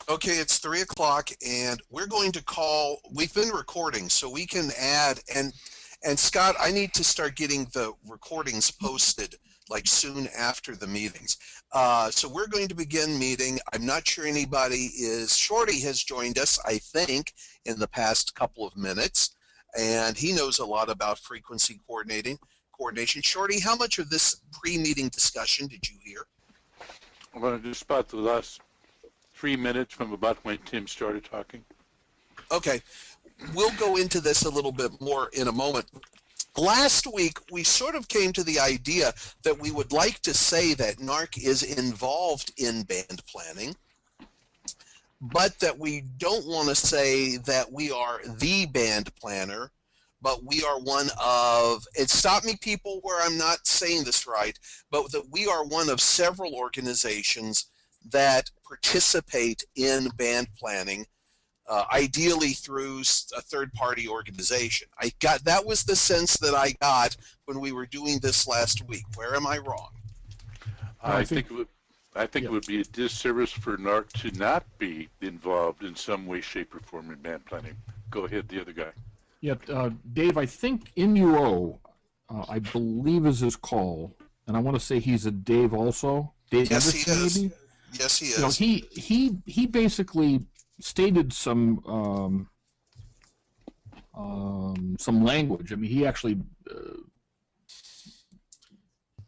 Okay, it's 3 o'clock, and we're going to call. We've been recording, so we can add. And Scott, I need to start getting the recordings posted like soon after the meetings. So we're going to begin meeting. I'm not sure anybody is. Shorty has joined us, I think, in the past couple of minutes, and he knows a lot about frequency coordination. Shorty, how much of this pre-meeting discussion did you hear? Well, just about the last 3 minutes from about when Tim started talking. Okay, we'll go into this a little bit more in a moment. Last week, we sort of came to the idea that we would like to say that NARCC is involved in band planning, but that we don't want to say that we are the band planner, but we are one of, and stop me people where I'm not saying this right, but that we are one of several organizations that participate in band planning, ideally through a third-party organization. That was the sense that I got when we were doing this last week. Where am I wrong? I think it would be a disservice for NARCC to not be involved in some way, shape, or form in band planning. Go ahead, the other guy. Yeah, Dave, I think NUO, I believe is his call, and I want to say he's a Dave also. Dave Yes, Everson, he is. maybe? Yes, he is. You know, he basically stated some language. I mean, he actually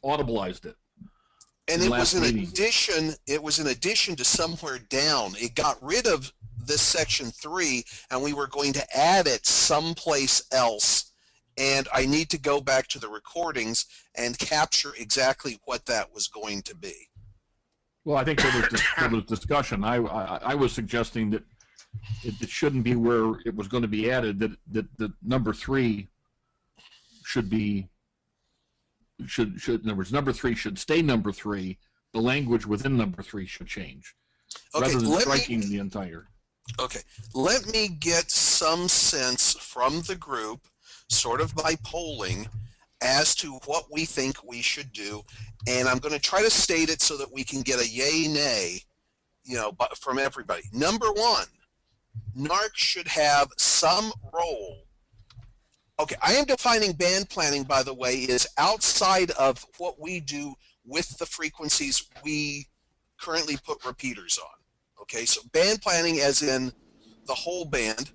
audibleized it. And it was in addition to somewhere down. It got rid of this section 3, and we were going to add it someplace else. And I need to go back to the recordings and capture exactly what that was going to be. Well, I think there was discussion. I was suggesting that it shouldn't be where it was going to be added. That number 3 should be in other words, number 3 should stay number 3. The language within number 3 should change, rather than striking the entire. Okay, let me get some sense from the group, sort of by polling, as to what we think we should do, and I'm going to try to state it so that we can get a yay, nay, from everybody. Number 1, NARCC should have some role. Okay, I am defining band planning, by the way, is outside of what we do with the frequencies we currently put repeaters on. Okay, so band planning as in the whole band,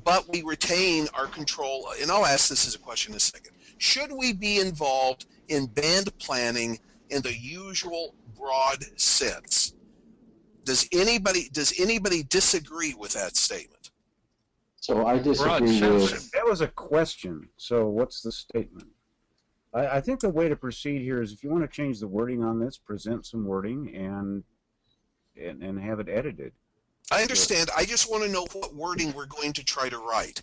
but we retain our control, and I'll ask this as a question in a second. Should we be involved in band planning in the usual broad sense? Does anybody disagree with that statement? So I disagree with... That was a question, so what's the statement? I think the way to proceed here is if you want to change the wording on this, present some wording and have it edited. I understand. I just want to know what wording we're going to try to write.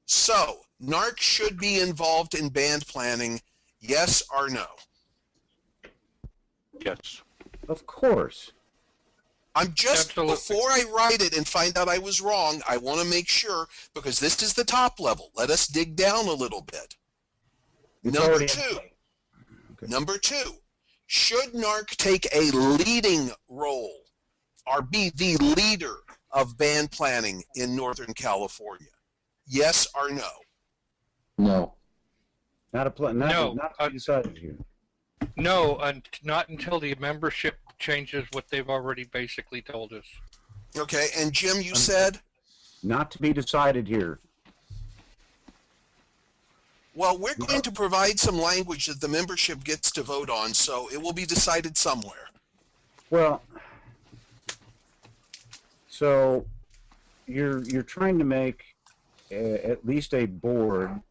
So, NARCC should be involved in band planning, yes or no? Yes. Of course. I'm just, before I write it and find out I was wrong, I want to make sure, because this is the top level. Let us dig down a little bit. Number 2, should NARCC take a leading role or be the leader of band planning in Northern California? Yes or no? No. Not decided here. No, not until the membership changes what they've already basically told us. Okay, and Jim, you said? Not to be decided here. Well, we're going to provide some language that the membership gets to vote on, so it will be decided somewhere. Well, so you're trying to make at least a board,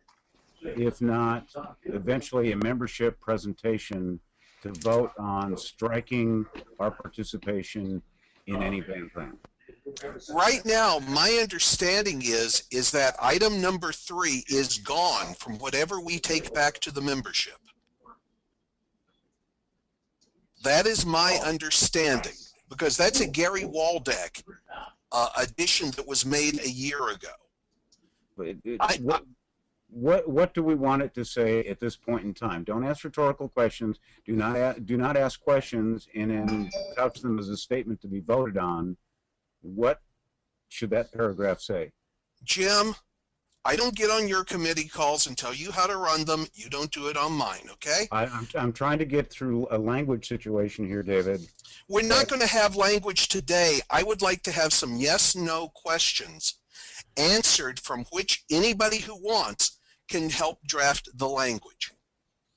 if not eventually a membership presentation, to vote on striking our participation in any band plan. Right now, my understanding is that item number 3 is gone from whatever we take back to the membership. That is my understanding, because that's a Gary Waldeck addition that was made a year ago. What do we want it to say at this point in time? Don't ask rhetorical questions. Do not ask questions and then couch them as a statement to be voted on. What should that paragraph say? Jim, I don't get on your committee calls and tell you how to run them. You don't do it on mine, okay? I'm trying to get through a language situation here, David. We're not going to have language today. I would like to have some yes/no questions answered from which anybody who wants can help draft the language.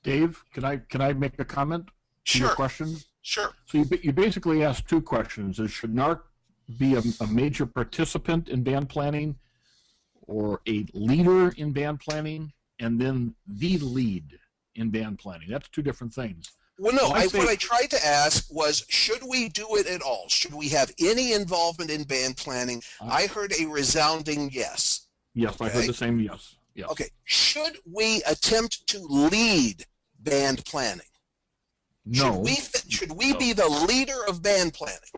Dave, can I make a comment to your Sure, question? sure. So you basically asked two questions. Should NARC be a major participant in band planning or a leader in band planning, and then the lead in band planning? That's two different things. Well, no, Well, what I tried to ask was, should we do it at all? Should we have any involvement in band planning? I heard a resounding yes. Yes, I heard Okay. the same yes. Yes. Okay, should we attempt to lead band planning? No. Should we be the leader of band planning?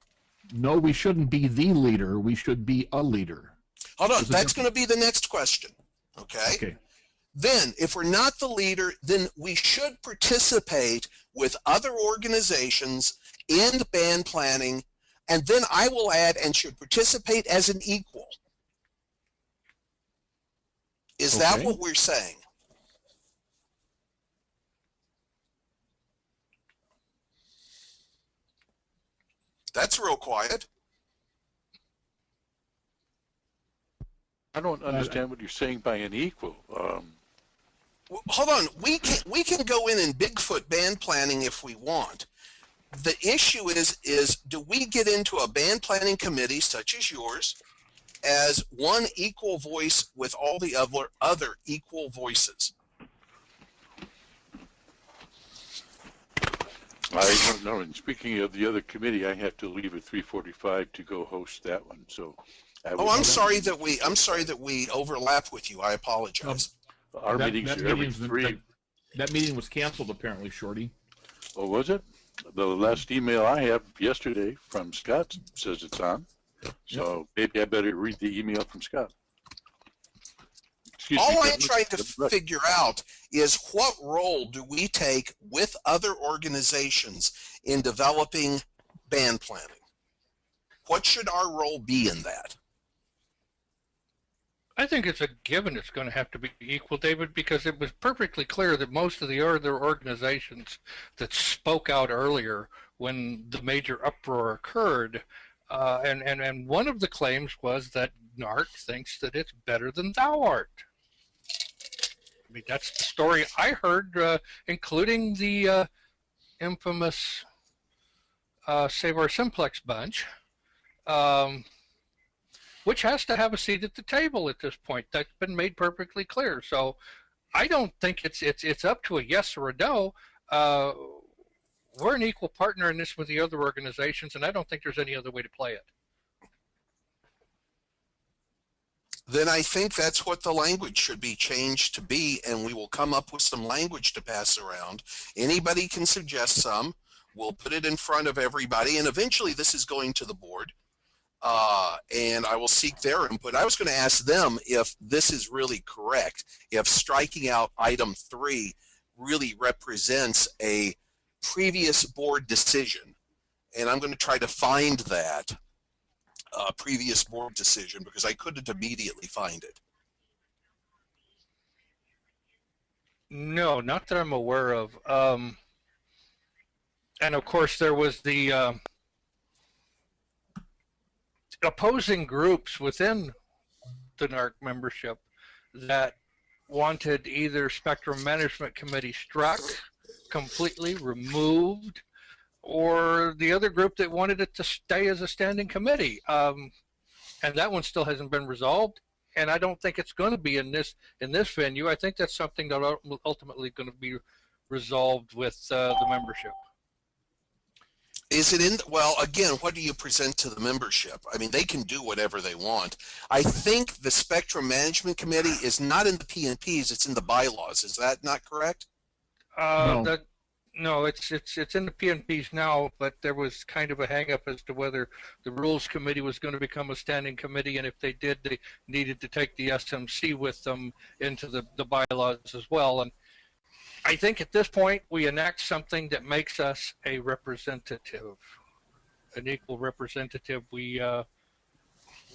No, we shouldn't be the leader. We should be a leader. Hold on, There's a that's going to be the next question. Okay? Okay. Then, if we're not the leader, then we should participate with other organizations in band planning, and then I will add, and should participate as an equal. Is that Okay. what we're saying? That's real quiet. I don't understand what you're saying by an equal. Well, hold on, we can go in Bigfoot band planning if we want. The issue is do we get into a band planning committee such as yours as one equal voice with all the other equal voices? I don't know. And speaking of the other committee, I have to leave at 3:45 to go host that one. So, Oh, I'm sorry that we overlap with you. I apologize. Our meetings are every three. That meeting was canceled apparently, Shorty. Oh, was it? The last email I have yesterday from Scott says it's on. So maybe I better read the email from Scott. Excuse me, All I'm Kevin. trying to figure out is what role do we take with other organizations in developing band planning? What should our role be in that? I think it's a given it's going to have to be equal, David, because it was perfectly clear that most of the other organizations that spoke out earlier when the major uproar occurred, and one of the claims was that NARC thinks that it's better than thou art. I mean, that's the story I heard, including the infamous Save Our Simplex bunch. Which has to have a seat at the table at this point. That's been made perfectly clear. So I don't think it's up to a yes or a no. We're an equal partner in this with the other organizations, and I don't think there's any other way to play it. Then I think that's what the language should be changed to be, and we will come up with some language to pass around. Anybody can suggest some. We'll put it in front of everybody, and eventually this is going to the board. And I will seek their input. I was going to ask them if this is really correct, if striking out item 3 really represents a previous board decision. And I'm going to try to find that previous board decision because I couldn't immediately find it. No, not that I'm aware of. And of course, there was the opposing groups within the NARC membership that wanted either Spectrum Management Committee struck, completely removed, or the other group that wanted it to stay as a standing committee. And that one still hasn't been resolved, and I don't think it's going to be in this venue. I think that's something that ultimately going to be resolved with the membership. Is it in, well, again, what do you present to the membership? I mean, they can do whatever they want. I think the Spectrum Management Committee is not in the P&Ps, it's in the bylaws. Is that not correct? No. No, it's in the P&Ps now, but there was kind of a hang-up as to whether the Rules Committee was going to become a standing committee, and if they did, they needed to take the SMC with them into the bylaws as well. And I think at this point we enact something that makes us a representative, an equal representative. We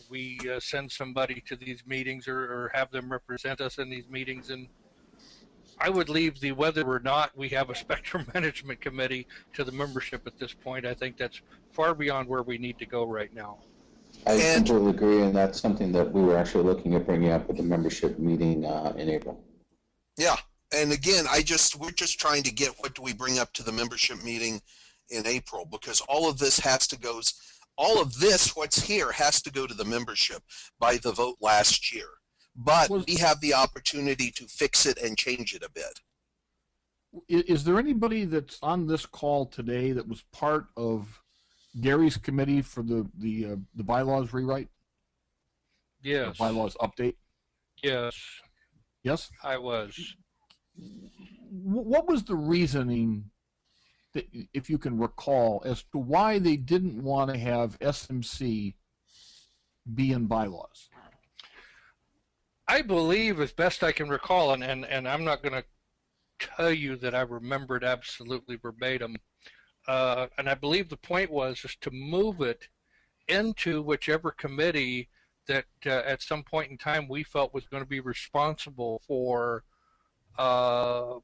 we send somebody to these meetings or have them represent us in these meetings. And I would leave the whether or not we have a spectrum management committee to the membership at this point. I think that's far beyond where we need to go right now. I And- completely agree, and that's something that we were actually looking at bringing up at the membership meeting in April. Yeah, and again, we're just trying to get what do we bring up to the membership meeting in April, because all of this, what's here, has to go to the membership by the vote last year. But we have the opportunity to fix it and change it a bit. Is there anybody that's on this call today that was part of Gary's committee for the bylaws rewrite? Yes. The bylaws update? Yes, Yes? I was. What was the reasoning, that, if you can recall, as to why they didn't want to have SMC be in bylaws? I believe, as best I can recall, and I'm not going to tell you that I remembered absolutely verbatim, and I believe the point was just to move it into whichever committee that at some point in time we felt was going to be responsible for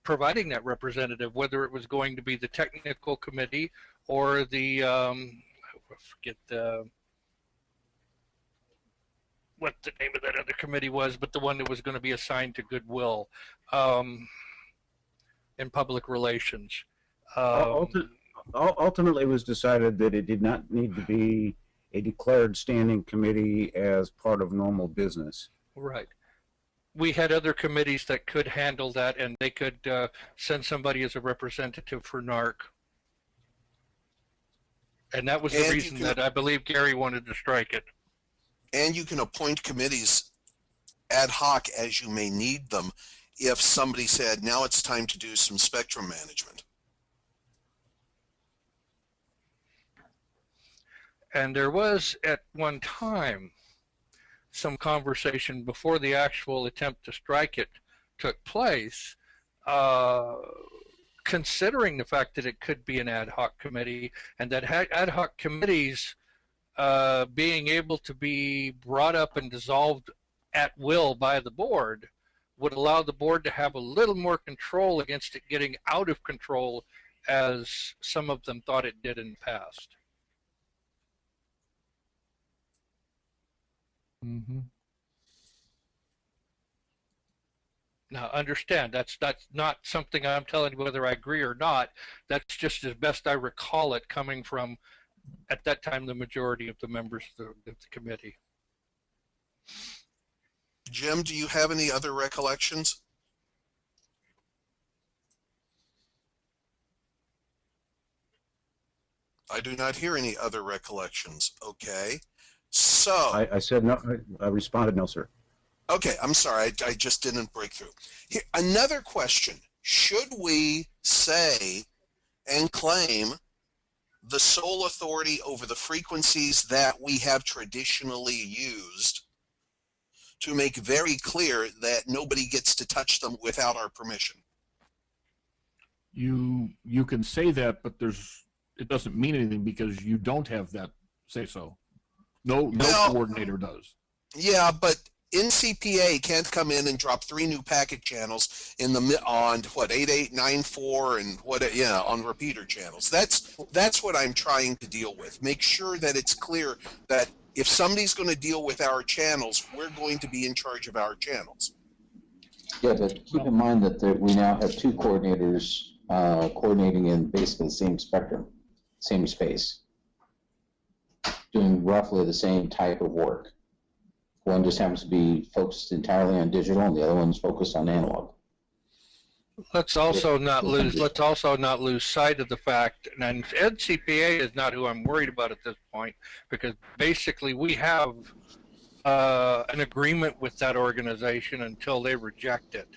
providing that representative, whether it was going to be the technical committee or the, I forget what the name of that other committee was, but the one that was going to be assigned to Goodwill in public relations. Ultimately, it was decided that it did not need to be a declared standing committee as part of normal business. Right. We had other committees that could handle that, and they could send somebody as a representative for NARCC. And that was the reason that I believe Gary wanted to strike it. And you can appoint committees ad hoc as you may need them if somebody said, now it's time to do some spectrum management. And there was, at one time, some conversation before the actual attempt to strike it took place, considering the fact that it could be an ad hoc committee, and that ad hoc committees being able to be brought up and dissolved at will by the board would allow the board to have a little more control against it getting out of control, as some of them thought it did in the past. Mm-hmm. Now, understand, that's not something I'm telling you whether I agree or not. That's just as best I recall it coming from, at that time, the majority of the members of the committee. Jim, do you have any other recollections? I do not hear any other recollections. Okay. So I said no. I responded no, sir. okay, I'm sorry, I just didn't break through. Here, another question. Should we say and claim the sole authority over the frequencies that we have traditionally used to make very clear that nobody gets to touch them without our permission? You can say that, but it doesn't mean anything because you don't have that say so. No coordinator does. Yeah, but NCPA can't come in and drop 3 new packet channels on 8894 and on repeater channels. That's what I'm trying to deal with. Make sure that it's clear that if somebody's going to deal with our channels, we're going to be in charge of our channels. Yeah, but keep in mind that we now have 2 coordinators coordinating in basically the same spectrum, same space, doing roughly the same type of work. One just happens to be focused entirely on digital, and the other one's focused on analog. Let's also not lose sight of the fact, and NCPA is not who I'm worried about at this point, because basically we have an agreement with that organization until they reject it.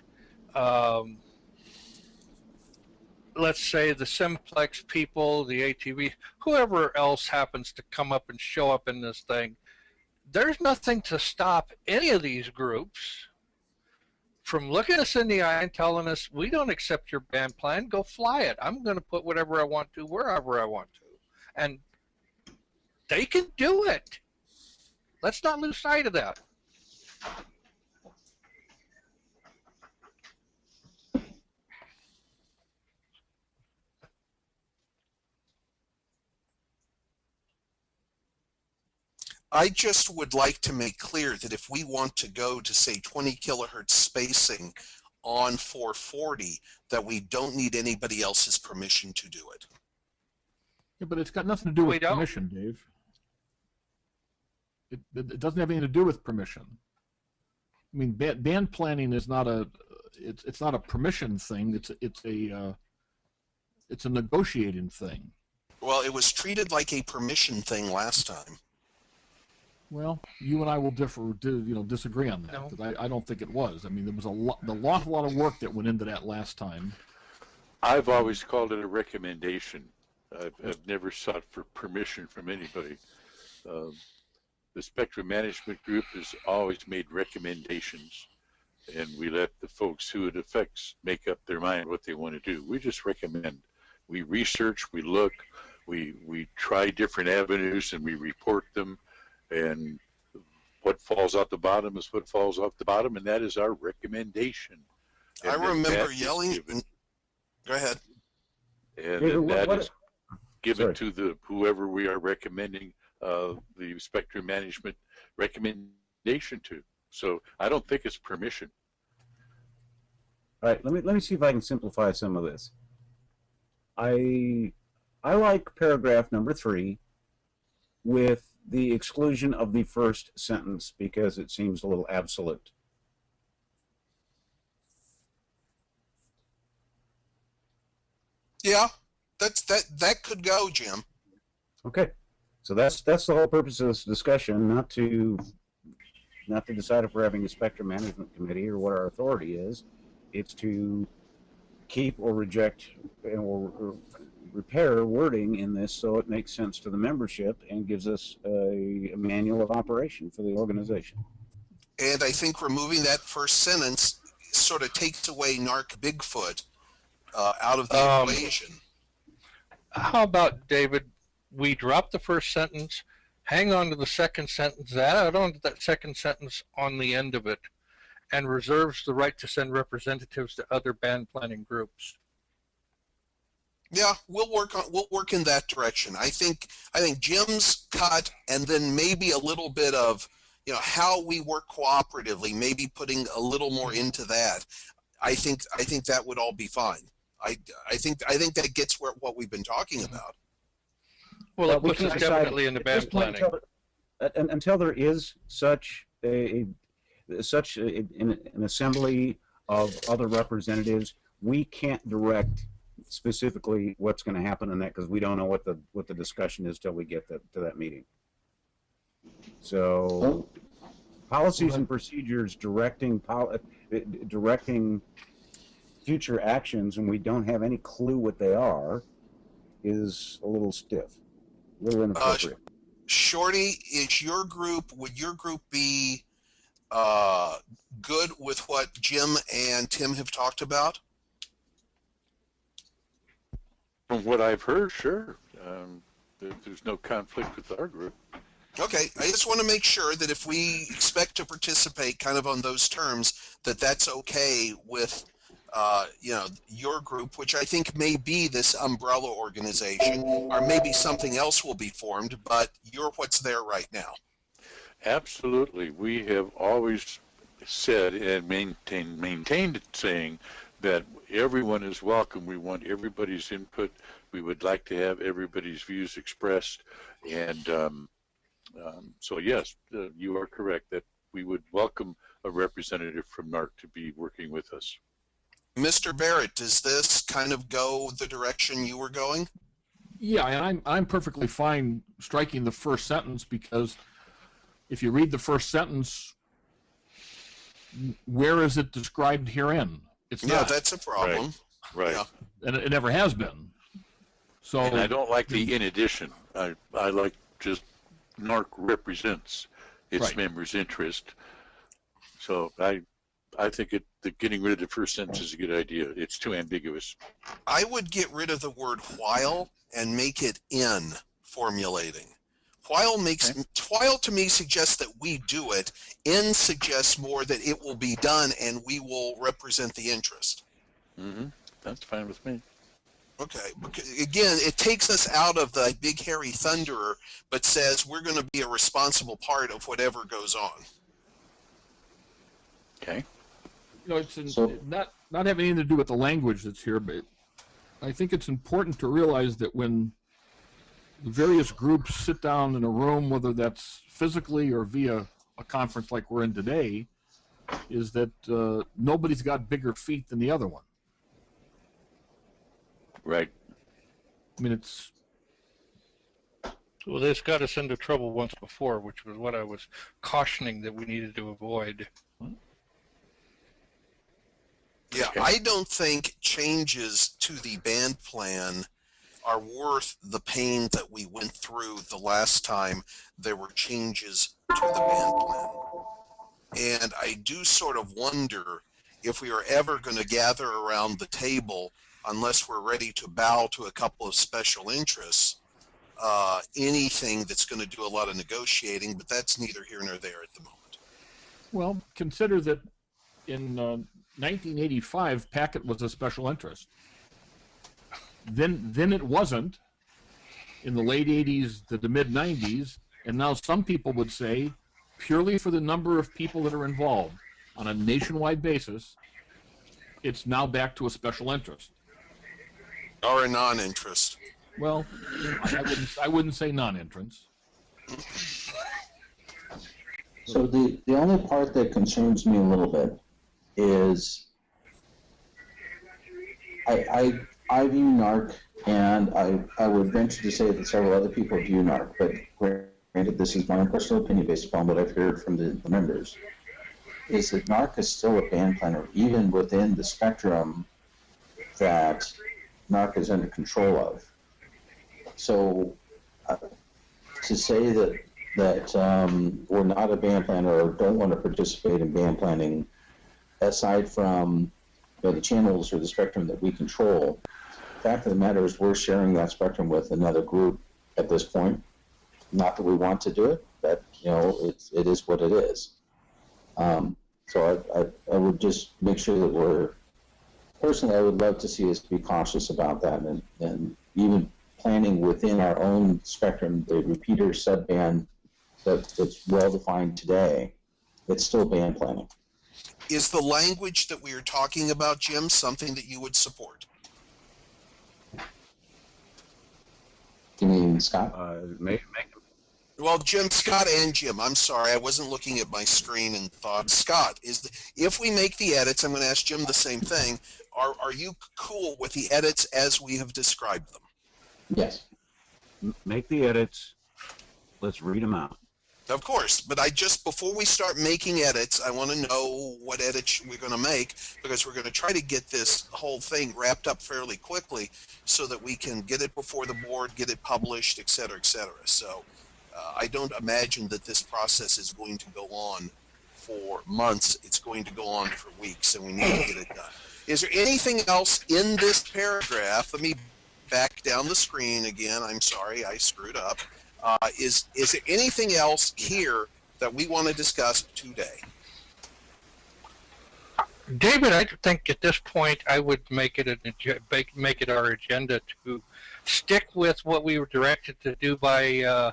Let's say the Simplex people, the ATV, whoever else happens to come up and show up in this thing, there's nothing to stop any of these groups from looking us in the eye and telling us, we don't accept your band plan, go fly it. I'm going to put whatever I want to, wherever I want to. And they can do it. Let's not lose sight of that. I just would like to make clear that if we want to go to, say, 20 kilohertz spacing on 440, that we don't need anybody else's permission to do it. Yeah, but it's got nothing to do We with don't. permission, Dave. It doesn't have anything to do with permission. I mean, band planning is not a it's not a permission thing. It's a negotiating thing. Well, it was treated like a permission thing last time. Well, you and I will disagree on that. No. But I don't think it was. I mean, there was an awful lot of work that went into that last time. I've always called it a recommendation. I've never sought for permission from anybody. The Spectrum Management Group has always made recommendations, and we let the folks who it affects make up their mind what they want to do. We just recommend. We research, we look, we try different avenues, and we report them, and what falls out the bottom is what falls off the bottom, and that is our recommendation. And I then remember that is yelling. given. Go ahead. And Yeah, then that what- is given Sorry. to whoever we are recommending the spectrum management recommendation to. So I don't think it's permission. All right, let me see if I can simplify some of this. I like paragraph number 3 with the exclusion of the first sentence because it seems a little absolute. Yeah, that could go, Jim. Okay, so that's the whole purpose of this discussion, not to decide if we're having a spectrum management committee or what our authority is. It's to keep or reject or repair wording in this so it makes sense to the membership and gives us a manual of operation for the organization. And I think removing that first sentence sort of takes away NARCC Bigfoot out of the equation. How about, David, we drop the first sentence, hang on to the second sentence, add on to that second sentence on the end of it, and reserves the right to send representatives to other band planning groups. Yeah, we'll work in that direction. I think Jim's cut, and then maybe a little bit of how we work cooperatively, maybe putting a little more into that. I think that would all be fine. I think that gets what we've been talking about. Well, it we puts can't us decide definitely into at this band point planning. until there is such an assembly of other representatives. We can't direct specifically what's going to happen in that because we don't know what the discussion is till we get to that meeting. So policies and procedures directing future actions and we don't have any clue what they are is a little stiff, a little inappropriate. Shorty, would your group be good with what Jim and Tim have talked about? From what I've heard, sure. There's no conflict with our group. Okay, I just want to make sure that if we expect to participate kind of on those terms, that's okay with your group, which I think may be this umbrella organization, or maybe something else will be formed, but you're what's there right now. Absolutely. We have always said and maintained saying that everyone is welcome. We want everybody's input. We would like to have everybody's views expressed. And so, yes, you are correct that we would welcome a representative from NARCC to be working with us. Mr. Barrett, does this kind of go the direction you were going? Yeah, and I'm perfectly fine striking the first sentence because if you read the first sentence, where is it described herein? It's Yeah, not. that's a problem. Right. Yeah. And it never has been. So And I don't like the in addition. I like just NARCC represents its Right. members' interest. So I think that getting rid of the first sentence is a good idea. It's too ambiguous. I would get rid of the word while and make it in formulating. Twile to me suggests that we do it. N suggests more that it will be done and we will represent the interest. Mm-hmm. That's fine with me. Okay. Again, it takes us out of the big hairy thunderer, but says we're going to be a responsible part of whatever goes on. Okay. You know, it's not having anything to do with the language that's here, but I think it's important to realize that when the various groups sit down in a room, whether that's physically or via a conference like we're in today, is that nobody's got bigger feet than the other one. Right. I mean, it's... Well, this got us into trouble once before, which was what I was cautioning that we needed to avoid. Yeah, Okay. I don't think changes to the band plan are worth the pain that we went through the last time there were changes to the band plan. And I do sort of wonder if we are ever going to gather around the table unless we're ready to bow to a couple of special interests, anything that's going to do a lot of negotiating, but that's neither here nor there at the moment. Well, consider that in 1985, Packet was a special interest. Then it wasn't in the late 80s to the mid 90s, and now some people would say, purely for the number of people that are involved on a nationwide basis, it's now back to a special interest. Or a non-interest. Well, I wouldn't say non-entrance. So the only part that concerns me a little bit is I view NARCC, and I would venture to say that several other people view NARCC, but granted, this is my own personal opinion based upon what I've heard from the members, is that NARCC is still a band planner, even within the spectrum that NARCC is under control of. So to say that we're not a band planner or don't want to participate in band planning, aside from the channels or the spectrum that we control, the fact of the matter is we're sharing that spectrum with another group at this point. Not that we want to do it, but it is what it is. So I would just make sure that personally, I would love to see us be cautious about that, and even planning within our own spectrum, the repeater subband that's well defined today, it's still band planning. Is the language that we are talking about, Jim, something that you would support? You mean Scott? Well, Jim, Scott and Jim, I'm sorry, I wasn't looking at my screen and thought. Scott, if we make the edits, I'm going to ask Jim the same thing, are you cool with the edits as we have described them? Yes. Make the edits. Let's read them out. Of course, but before we start making edits, I want to know what edits we're going to make, because we're going to try to get this whole thing wrapped up fairly quickly so that we can get it before the board, get it published, et cetera, et cetera. So I don't imagine that this process is going to go on for months. It's going to go on for weeks, and we need to get it done. Is there anything else in this paragraph? Let me back down the screen again. I'm sorry, I screwed up. Is there anything else here that we want to discuss today? David, I think at this point I would make it our agenda to stick with what we were directed to do by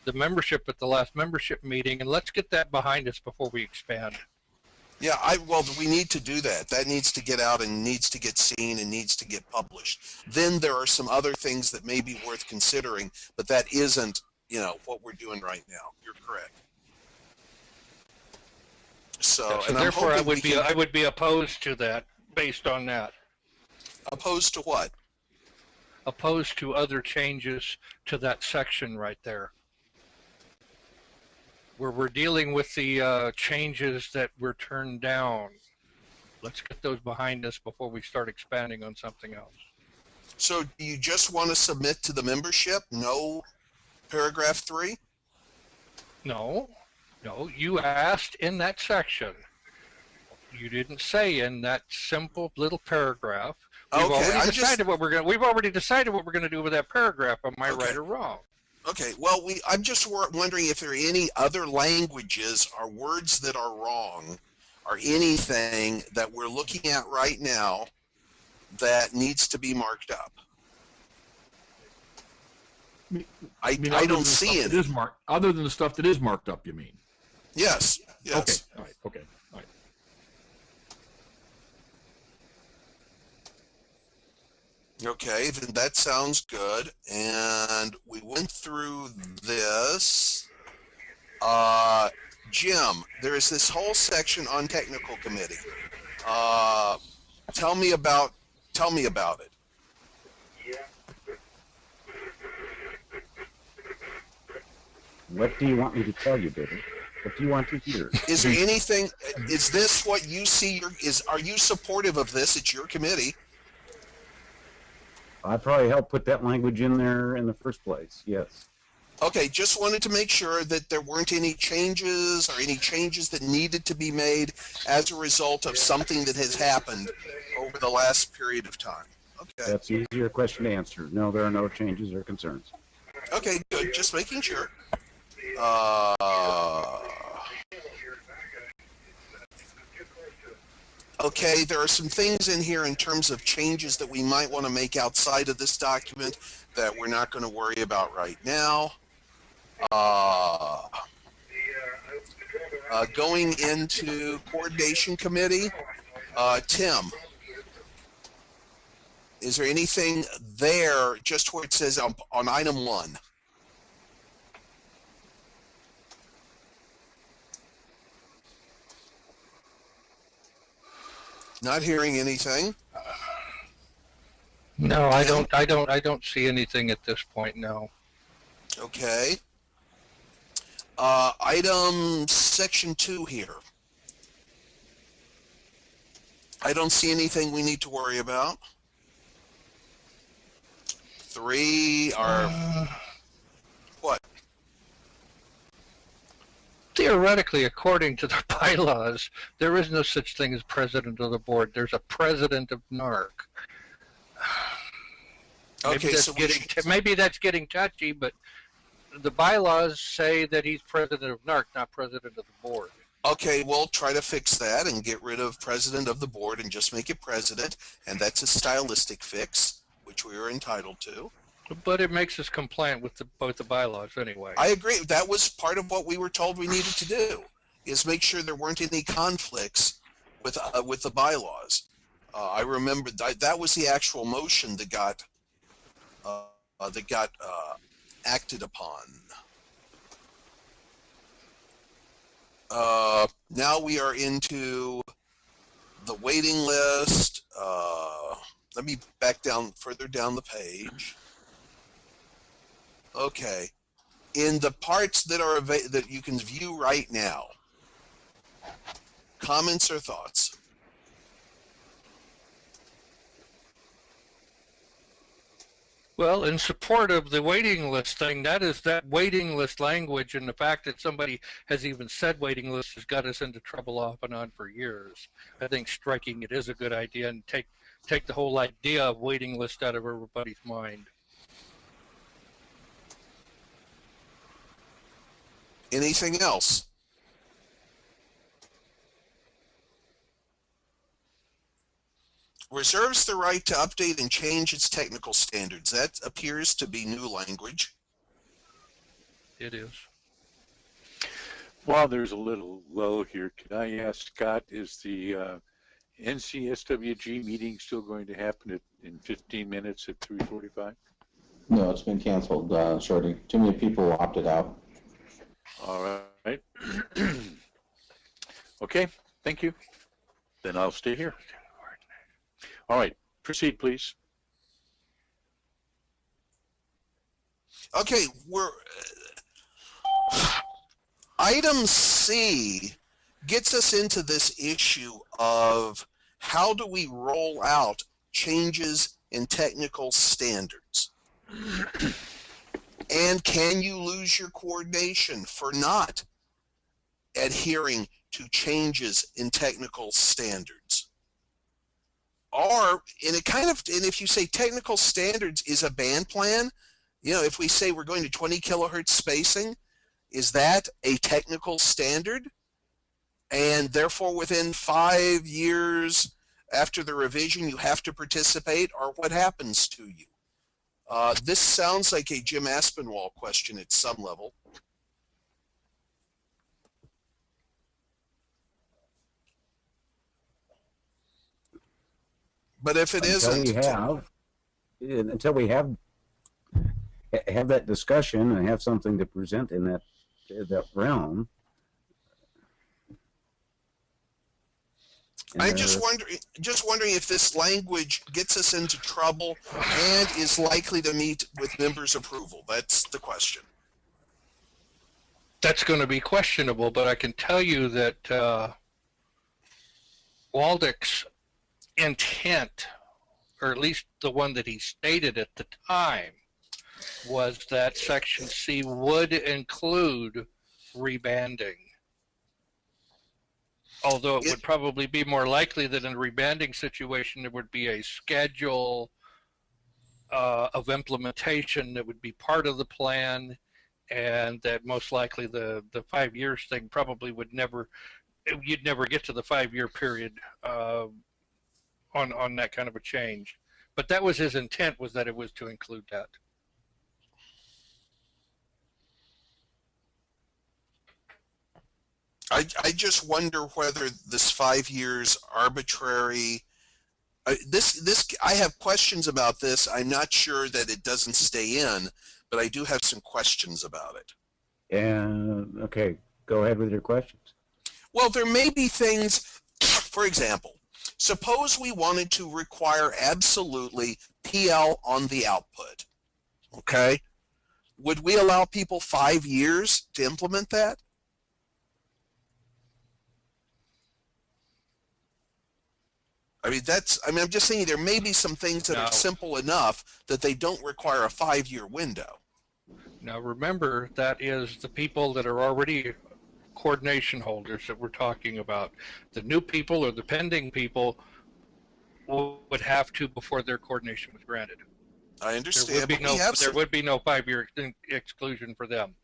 the membership at the last membership meeting, and let's get that behind us before we expand. Yeah, we need to do that. That needs to get out and needs to get seen and needs to get published. Then there are some other things that may be worth considering, but that isn't, what we're doing right now. You're correct. So, and therefore, I would be opposed to that based on that. Opposed to what? Opposed to other changes to that section right there, where we're dealing with the changes that were turned down. Let's get those behind us before we start expanding on something else. So do you just want to submit to the membership? No paragraph 3? No, you asked in that section. You didn't say in that simple little paragraph. We've already decided what we're going to do with that paragraph. Am I right or wrong? Okay, well, I'm just wondering if there are any other languages or words that are wrong or anything that we're looking at right now that needs to be marked up. I mean, I other than don't the stuff see that any. is marked, other than the stuff that is marked up, you mean? Yes, Okay, yes. all right, okay, all right. Okay, then that sounds good. And we went through this. Jim, there is this whole section on technical committee. Uh, tell me about it. What do you want me to tell you, David? What do you want to hear? Is there anything? Is this what you see? Are you supportive of this? It's your committee. I probably helped put that language in there in the first place. Yes. Okay, just wanted to make sure that there weren't any changes or any changes that needed to be made as a result of something that has happened over the last period of time. Okay. That's an easier question to answer. No, there are no changes or concerns. Okay, good. Just making sure. Okay, there are some things in here in terms of changes that we might want to make outside of this document that we're not going to worry about right now. Going into coordination committee, Tim, is there anything there just where it says on item 1? Not hearing anything. No, I don't see anything at this point. No. Okay. Item section 2 here. I don't see anything we need to worry about. 3 are what? Theoretically, according to the bylaws, there is no such thing as president of the board. There's a president of NARCC. Okay, so Maybe that's getting touchy, but the bylaws say that he's president of NARCC, not president of the board. okay, we'll try to fix that and get rid of president of the board and just make it president, and that's a stylistic fix, which we are entitled to. But it makes us compliant with both the bylaws anyway. I agree. That was part of what we were told we needed to do, is make sure there weren't any conflicts with the bylaws. I remember that was the actual motion that got acted upon. Now we are into the waiting list. Let me back down further down the page. Okay, in the parts that are that you can view right now, comments or thoughts? Well, in support of the waiting list thing, that waiting list language, and the fact that somebody has even said waiting list has got us into trouble off and on for years. I think striking it is a good idea and take the whole idea of waiting list out of everybody's mind. Anything else? Reserves the right to update and change its technical standards. That appears to be new language. It is. While there's a little lull here, can I ask Scott, is the NCSWG meeting still going to happen in 15 minutes at 3:45? No, it's been canceled, Shorty. Too many people opted out. All right. Okay, thank you. Then I'll stay here. All right, proceed, please. Okay, we're item C gets us into this issue of how do we roll out changes in technical standards? And can you lose your coordination for not adhering to changes in technical standards? Or, and if you say technical standards is a band plan, You know, if we say we're going to 20 kilohertz spacing, is that a technical standard? And therefore, within 5 years after the revision, you have to participate, or what happens to you? This sounds like a Jim Aspinwall question at some level. But if it isn't, until we have that discussion and have something to present in that realm. I'm just wondering if this language gets us into trouble and is likely to meet with members' approval. That's the question. That's going to be questionable, but I can tell you that Waldeck's intent, or at least the one that he stated at the time, was that Section C would include rebanding. Although it would probably be more likely that in a rebanding situation there would be a schedule of implementation that would be part of the plan, and that most likely the 5 years thing probably would never, you'd never get to the 5 year period on that kind of a change. But that was his intent, was that it was to include that. I just wonder whether this 5 years arbitrary. I have questions about this. I'm not sure that it doesn't stay in, but I do have some questions about it. And okay, go ahead with your questions. Well, there may be things, for example, suppose we wanted to require absolutely PL on the output. Okay, would we allow people 5 years to implement that? I mean, I'm just saying there may be some things that are simple enough that they don't require a 5 year window. Now remember, that is the people that are already coordination holders that we're talking about. The new people or the pending people would have to before their coordination was granted. I understand. There would be no 5 year exclusion for them.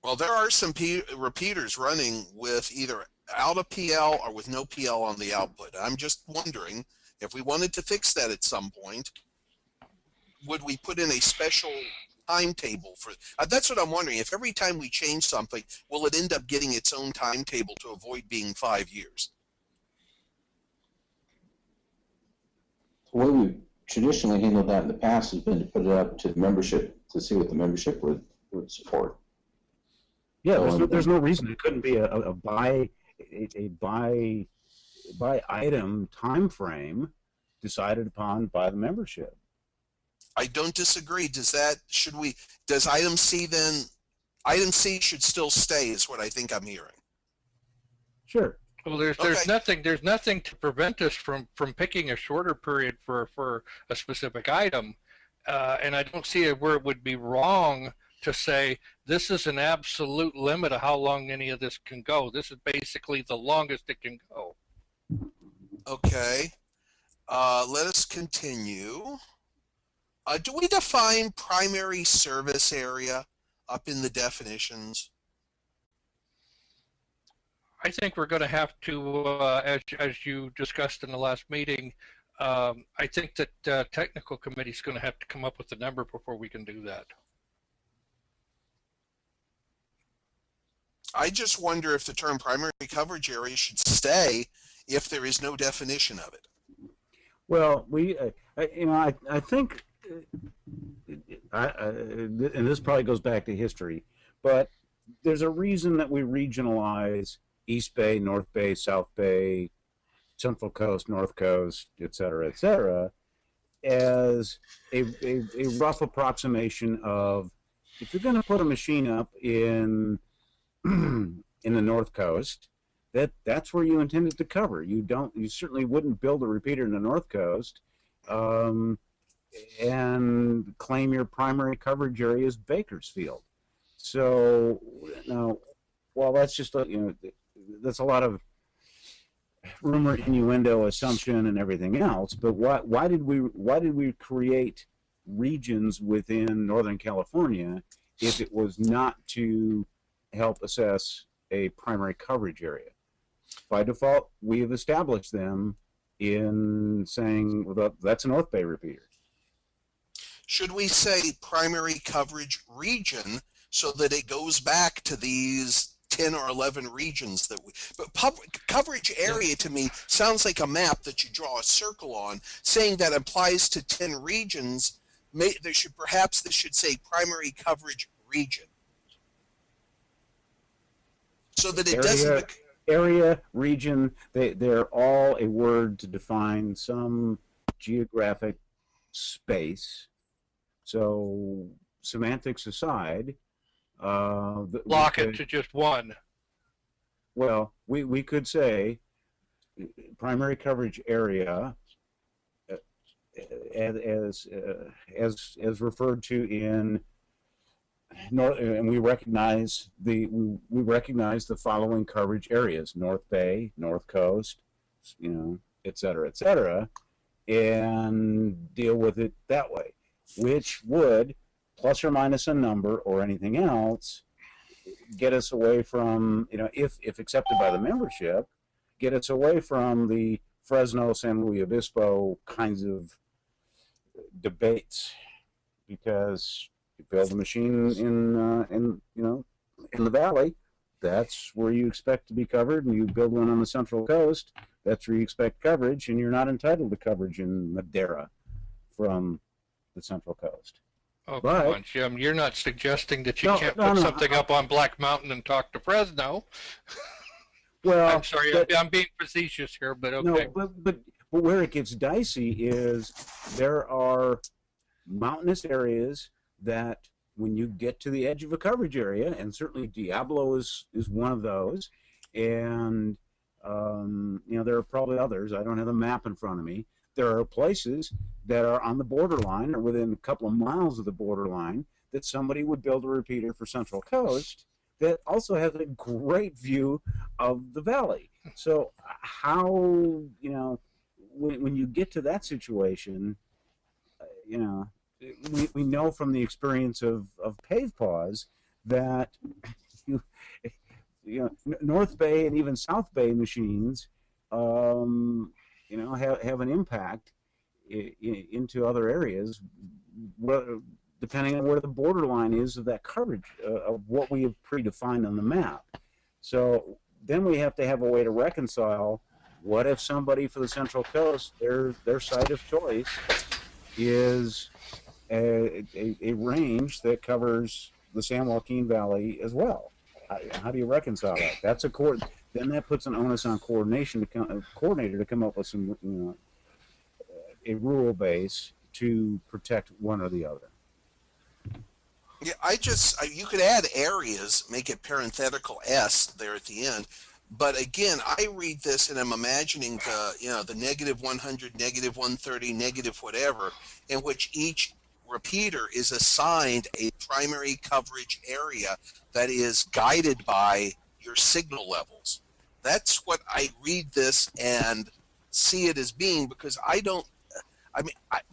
Well, there are some repeaters running with either out of PL or with no PL on the output. I'm just wondering if we wanted to fix that at some point, would we put in a special timetable for that's what I'm wondering. If every time we change something, will it end up getting its own timetable to avoid being 5 years? The way we've traditionally handled that in the past has been to put it up to the membership to see what the membership would support. Yeah, there's no reason it couldn't be a by item time frame decided upon by the membership. I don't disagree. Does item C then, item C should still stay is what I think I'm hearing. Sure. Well, there's nothing to prevent us from picking a shorter period for a specific item, and I don't see where it would be wrong to say this is an absolute limit of how long any of this can go. This is basically the longest it can go. Okay. Let us continue. Do we define primary service area up in the definitions? I think we're going to have to, as you discussed in the last meeting, I think that technical committee is going to have to come up with a number before we can do that. I just wonder if the term primary coverage area should stay if there is no definition of it. Well, I think, and this probably goes back to history, but there's a reason that we regionalize East Bay, North Bay, South Bay, Central Coast, North Coast, et cetera, as a rough approximation of, if you're going to put a machine up in the North Coast, that's where you intend it to cover. You certainly wouldn't build a repeater in the North Coast and claim your primary coverage area is Bakersfield. So now, well, that's just that's a lot of rumor, innuendo, assumption, and everything else. But why did we create regions within Northern California if it was not to help assess a primary coverage area. By default, we have established them in saying, well, that's a North Bay repeater. Should we say primary coverage region so that it goes back to these 10 or 11 regions that we, but public coverage area to me sounds like a map that you draw a circle on, saying that applies to 10 regions. This should say primary coverage region. So that it doesn't... Area, region, they're all a word to define some geographic space. So semantics aside, lock it to just one. Well, we could say primary coverage area as referred to in North, and we recognize the following coverage areas: North Bay, North Coast, et cetera, and deal with it that way, which would, plus or minus a number or anything else, get us away from, if accepted by the membership, get us away from the Fresno, San Luis Obispo kinds of debates, because you build a machine in the valley, that's where you expect to be covered, and you build one on the Central Coast, that's where you expect coverage, and you're not entitled to coverage in Madera from the Central Coast. Oh, come on, Jim. You're not suggesting that you can't put something up on Black Mountain and talk to Fresno. Well, I'm sorry, I'm being facetious here, but okay. No, but where it gets dicey is there are mountainous areas that when you get to the edge of a coverage area, and certainly Diablo is one of those, and there are probably others. I don't have the map in front of me. There are places that are on the borderline or within a couple of miles of the borderline that somebody would build a repeater for Central Coast that also has a great view of the valley. So how, when you get to that situation, we know from the experience of pave pause that North Bay and even South Bay machines have an impact into other areas, depending on where the borderline is of that coverage of what we have predefined on the map. So then we have to have a way to reconcile. What if somebody for the Central Coast, their site of choice is a range that covers the San Joaquin Valley as well? How do you reconcile that? Then that puts an onus on coordinator to come up with some a rule base to protect one or the other. Yeah, you could add areas, make it parenthetical S there at the end. But again, I read this and I'm imagining the negative 100, negative 130, negative whatever, in which each repeater is assigned a primary coverage area that is guided by your signal levels. That's what I read this and see it as being, because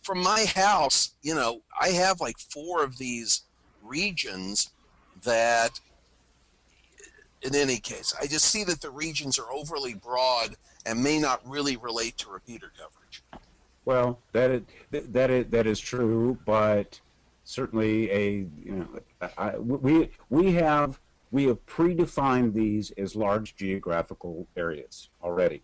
from my house, I have like 4 of these regions that, in any case, I just see that the regions are overly broad and may not really relate to repeater coverage. Well, that is true, but certainly we have predefined these as large geographical areas already.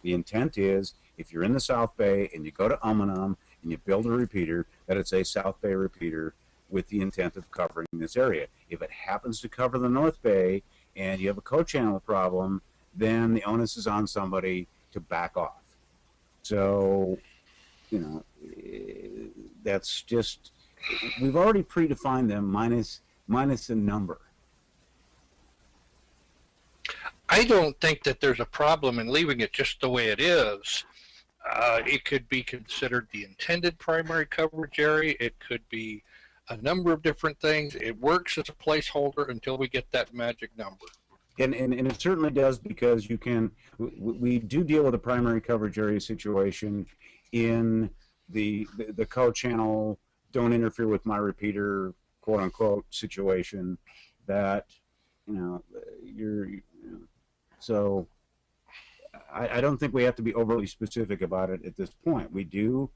The intent is, if you're in the South Bay and you go to and you build a repeater, that it's a South Bay repeater with the intent of covering this area. If it happens to cover the North Bay and you have a co-channel problem, then the onus is on somebody to back off. So, that's just, we've already predefined them minus a number. I don't think that there's a problem in leaving it just the way it is. It could be considered the intended primary coverage area. It could be a number of different things. It works as a placeholder until we get that magic number. And it certainly does, because we do deal with a primary coverage area situation in the co-channel don't interfere with my repeater, quote unquote, situation that, so I don't think we have to be overly specific about it at this point. We do,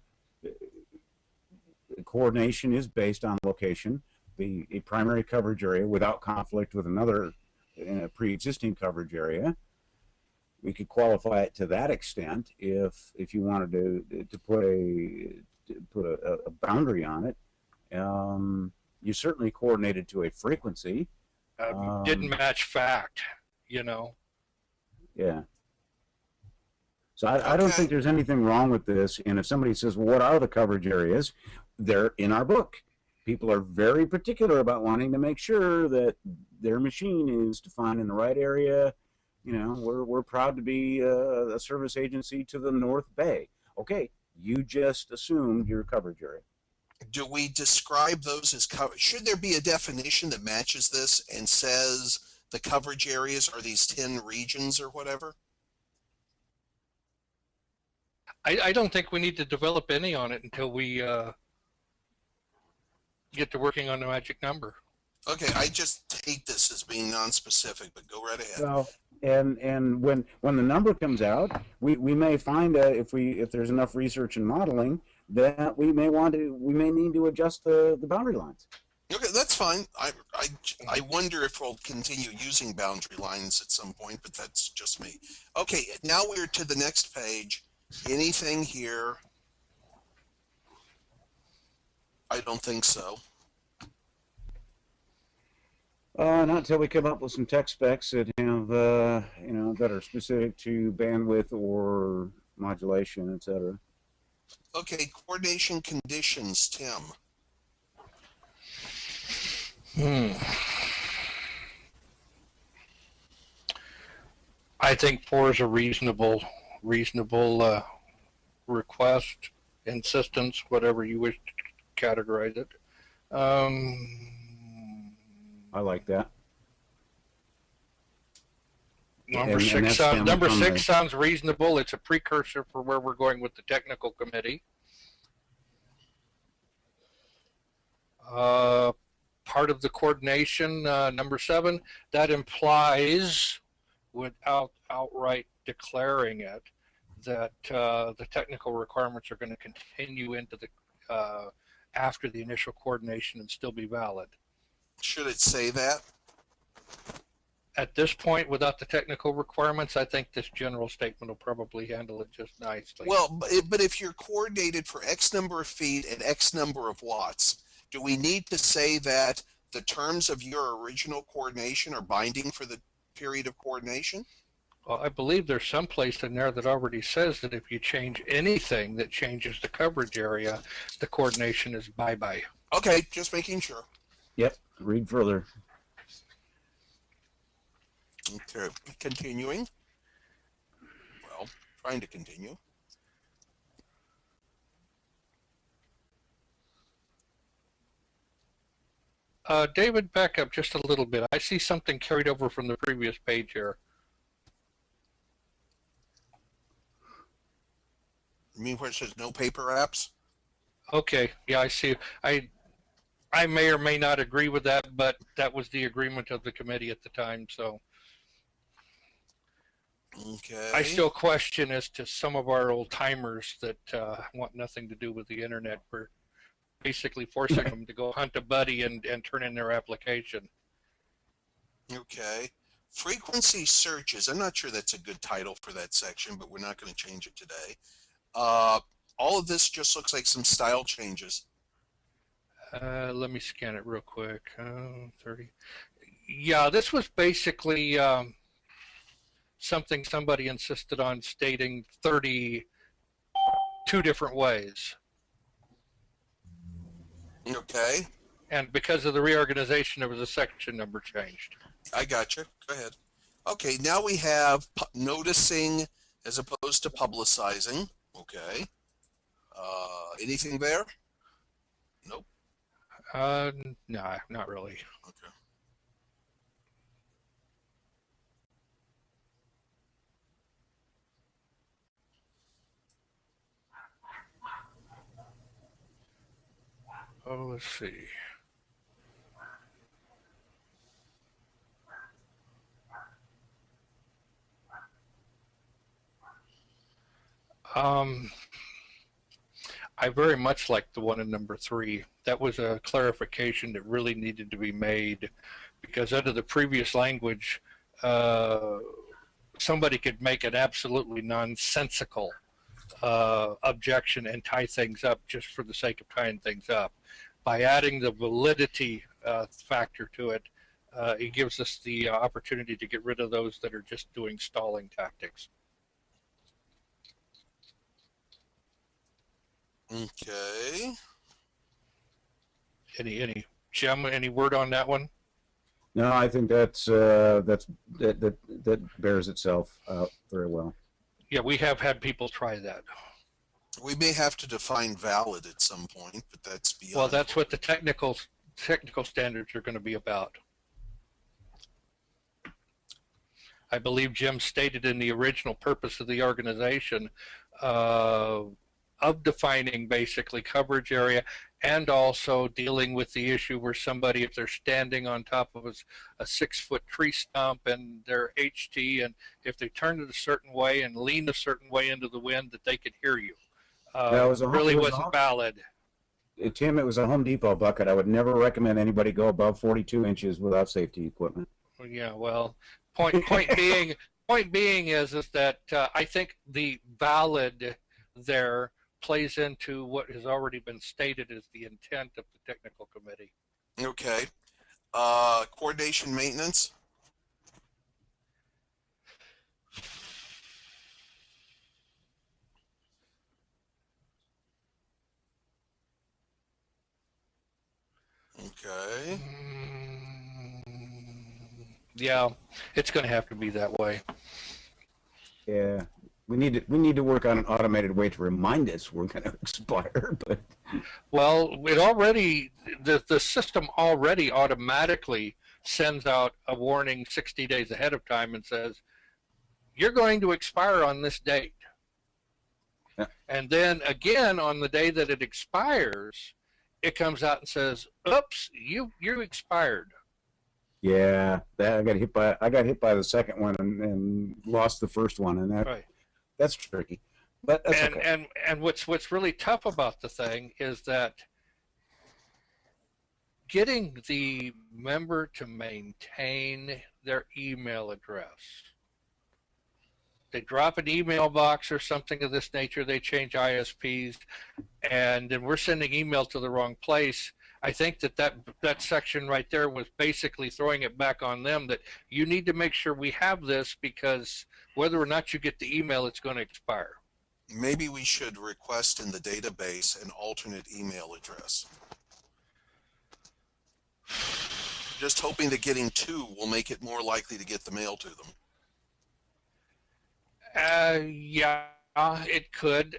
coordination is based on location, a primary coverage area without conflict with another pre-existing coverage area. We could qualify it to that extent if you wanted to put a boundary on it. You certainly coordinated to a frequency. Didn't match fact, Yeah. So I don't think there's anything wrong with this. And if somebody says, well, what are the coverage areas? They're in our book. People are very particular about wanting to make sure that their machine is defined in the right area. We're proud to be a service agency to the North Bay. Okay, you just assumed your coverage area. Do we describe those as coverage? Should there be a definition that matches this and says the coverage areas are these 10 regions or whatever? I don't think we need to develop any on it until we get to working on the magic number. Okay, I just hate this as being non-specific, but go right ahead. Well, and when the number comes out, we may find if there's enough research and modeling that we may need to adjust the boundary lines. Okay, that's fine. I wonder if we'll continue using boundary lines at some point, but that's just me. Okay, now we're to the next page. Anything here? I don't think so. Not until we come up with some tech specs that have, that are specific to bandwidth or modulation, etc. Okay, coordination conditions, Tim. I think 4 is a reasonable request, insistence, whatever you wish to categorize it. I like that. Number six sounds reasonable. It's a precursor for where we're going with the technical committee. Part of the coordination, number 7, that implies, without outright declaring it, that the technical requirements are going to continue into the after the initial coordination and still be valid. Should it say that? At this point, without the technical requirements, I think this general statement will probably handle it just nicely. Well, but if you're coordinated for X number of feet and X number of watts, do we need to say that the terms of your original coordination are binding for the period of coordination? Well, I believe there's some place in there that already says that if you change anything that changes the coverage area, the coordination is bye-bye. Okay, just making sure. Yep, read further. Okay, continuing. Well, trying to continue. David, back up just a little bit. I see something carried over from the previous page here. You mean where it says no paper apps? Okay, yeah, I see. I may or may not agree with that, but that was the agreement of the committee at the time, so. Okay. I still question as to some of our old timers that want nothing to do with the internet. We're basically forcing them to go hunt a buddy and turn in their application. Okay. Frequency searches. I'm not sure that's a good title for that section, but we're not going to change it today. All of this just looks like some style changes. Let me scan it real quick. 30. Yeah, this was basically something somebody insisted on stating 32 different ways. Okay. And because of the reorganization, there was a section number changed. I got you. Go ahead. Okay, now we have noticing as opposed to publicizing. Okay. Anything there? Nope. No, not really. Okay. let's see. I very much like the one in number 3. That was a clarification that really needed to be made, because under the previous language, somebody could make an absolutely nonsensical objection and tie things up just for the sake of tying things up. By adding the validity factor to it, it gives us the opportunity to get rid of those that are just doing stalling tactics. Okay. Any Jim, any word on that one? No, I think that bears itself out very well. Yeah, we have had people try that. We may have to define valid at some point, but that's beyond. Well, that's what the technical standards are going to be about. I believe Jim stated in the original purpose of the organization of defining basically coverage area, and also dealing with the issue where somebody, if they're standing on top of a 6-foot tree stump and they're HT, and if they turn it a certain way and lean a certain way into the wind, that they could hear you. Wasn't valid. Tim, it was a Home Depot bucket. I would never recommend anybody go above 42 inches without safety equipment. Yeah, well, point being is that I think the valid there plays into what has already been stated as the intent of the technical committee. Okay. Coordination maintenance. Okay. Yeah, it's going to have to be that way. Yeah, we need to work on an automated way to remind us we're going to expire. But well, the system already automatically sends out a warning 60 days ahead of time and says, you're going to expire on this date. Yeah. And then again, on the day that it expires, it comes out and says, oops, you expired. yeah, I got hit by the second one and lost the first one, and that's tricky. But that's okay. And what's really tough about the thing is that getting the member to maintain their email address. They drop an email box or something of this nature, they change ISPs, and then we're sending email to the wrong place. I think that section right there was basically throwing it back on them, that you need to make sure we have this, because whether or not you get the email, it's going to expire. Maybe we should request in the database an alternate email address. Just hoping that getting 2 will make it more likely to get the mail to them. Yeah, it could.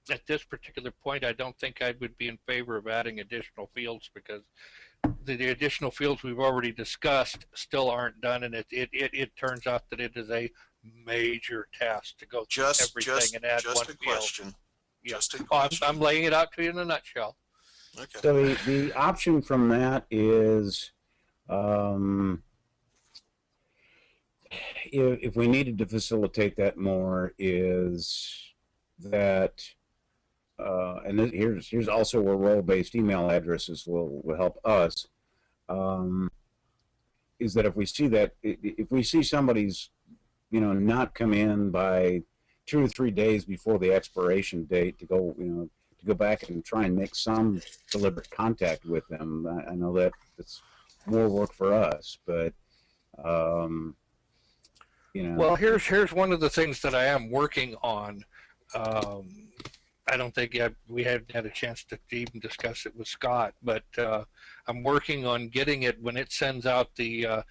At this particular point, I don't think I would be in favor of adding additional fields, because the additional fields we've already discussed still aren't done, and it turns out that it is a major task to go through everything and add one field. Yeah. Just a question. question. I'm laying it out to you in a nutshell. Okay. So the option from that is, if we needed to facilitate that more, is that, and here's also where role-based email addresses will help us, is that if we see somebody's, not come in by 2 or 3 days before the expiration date to go back and try and make some deliberate contact with them. I know that it's more work for us, but Well, here's one of the things that I am working on. I don't think we had a chance to even discuss it with Scott, but I'm working on getting it when it sends out the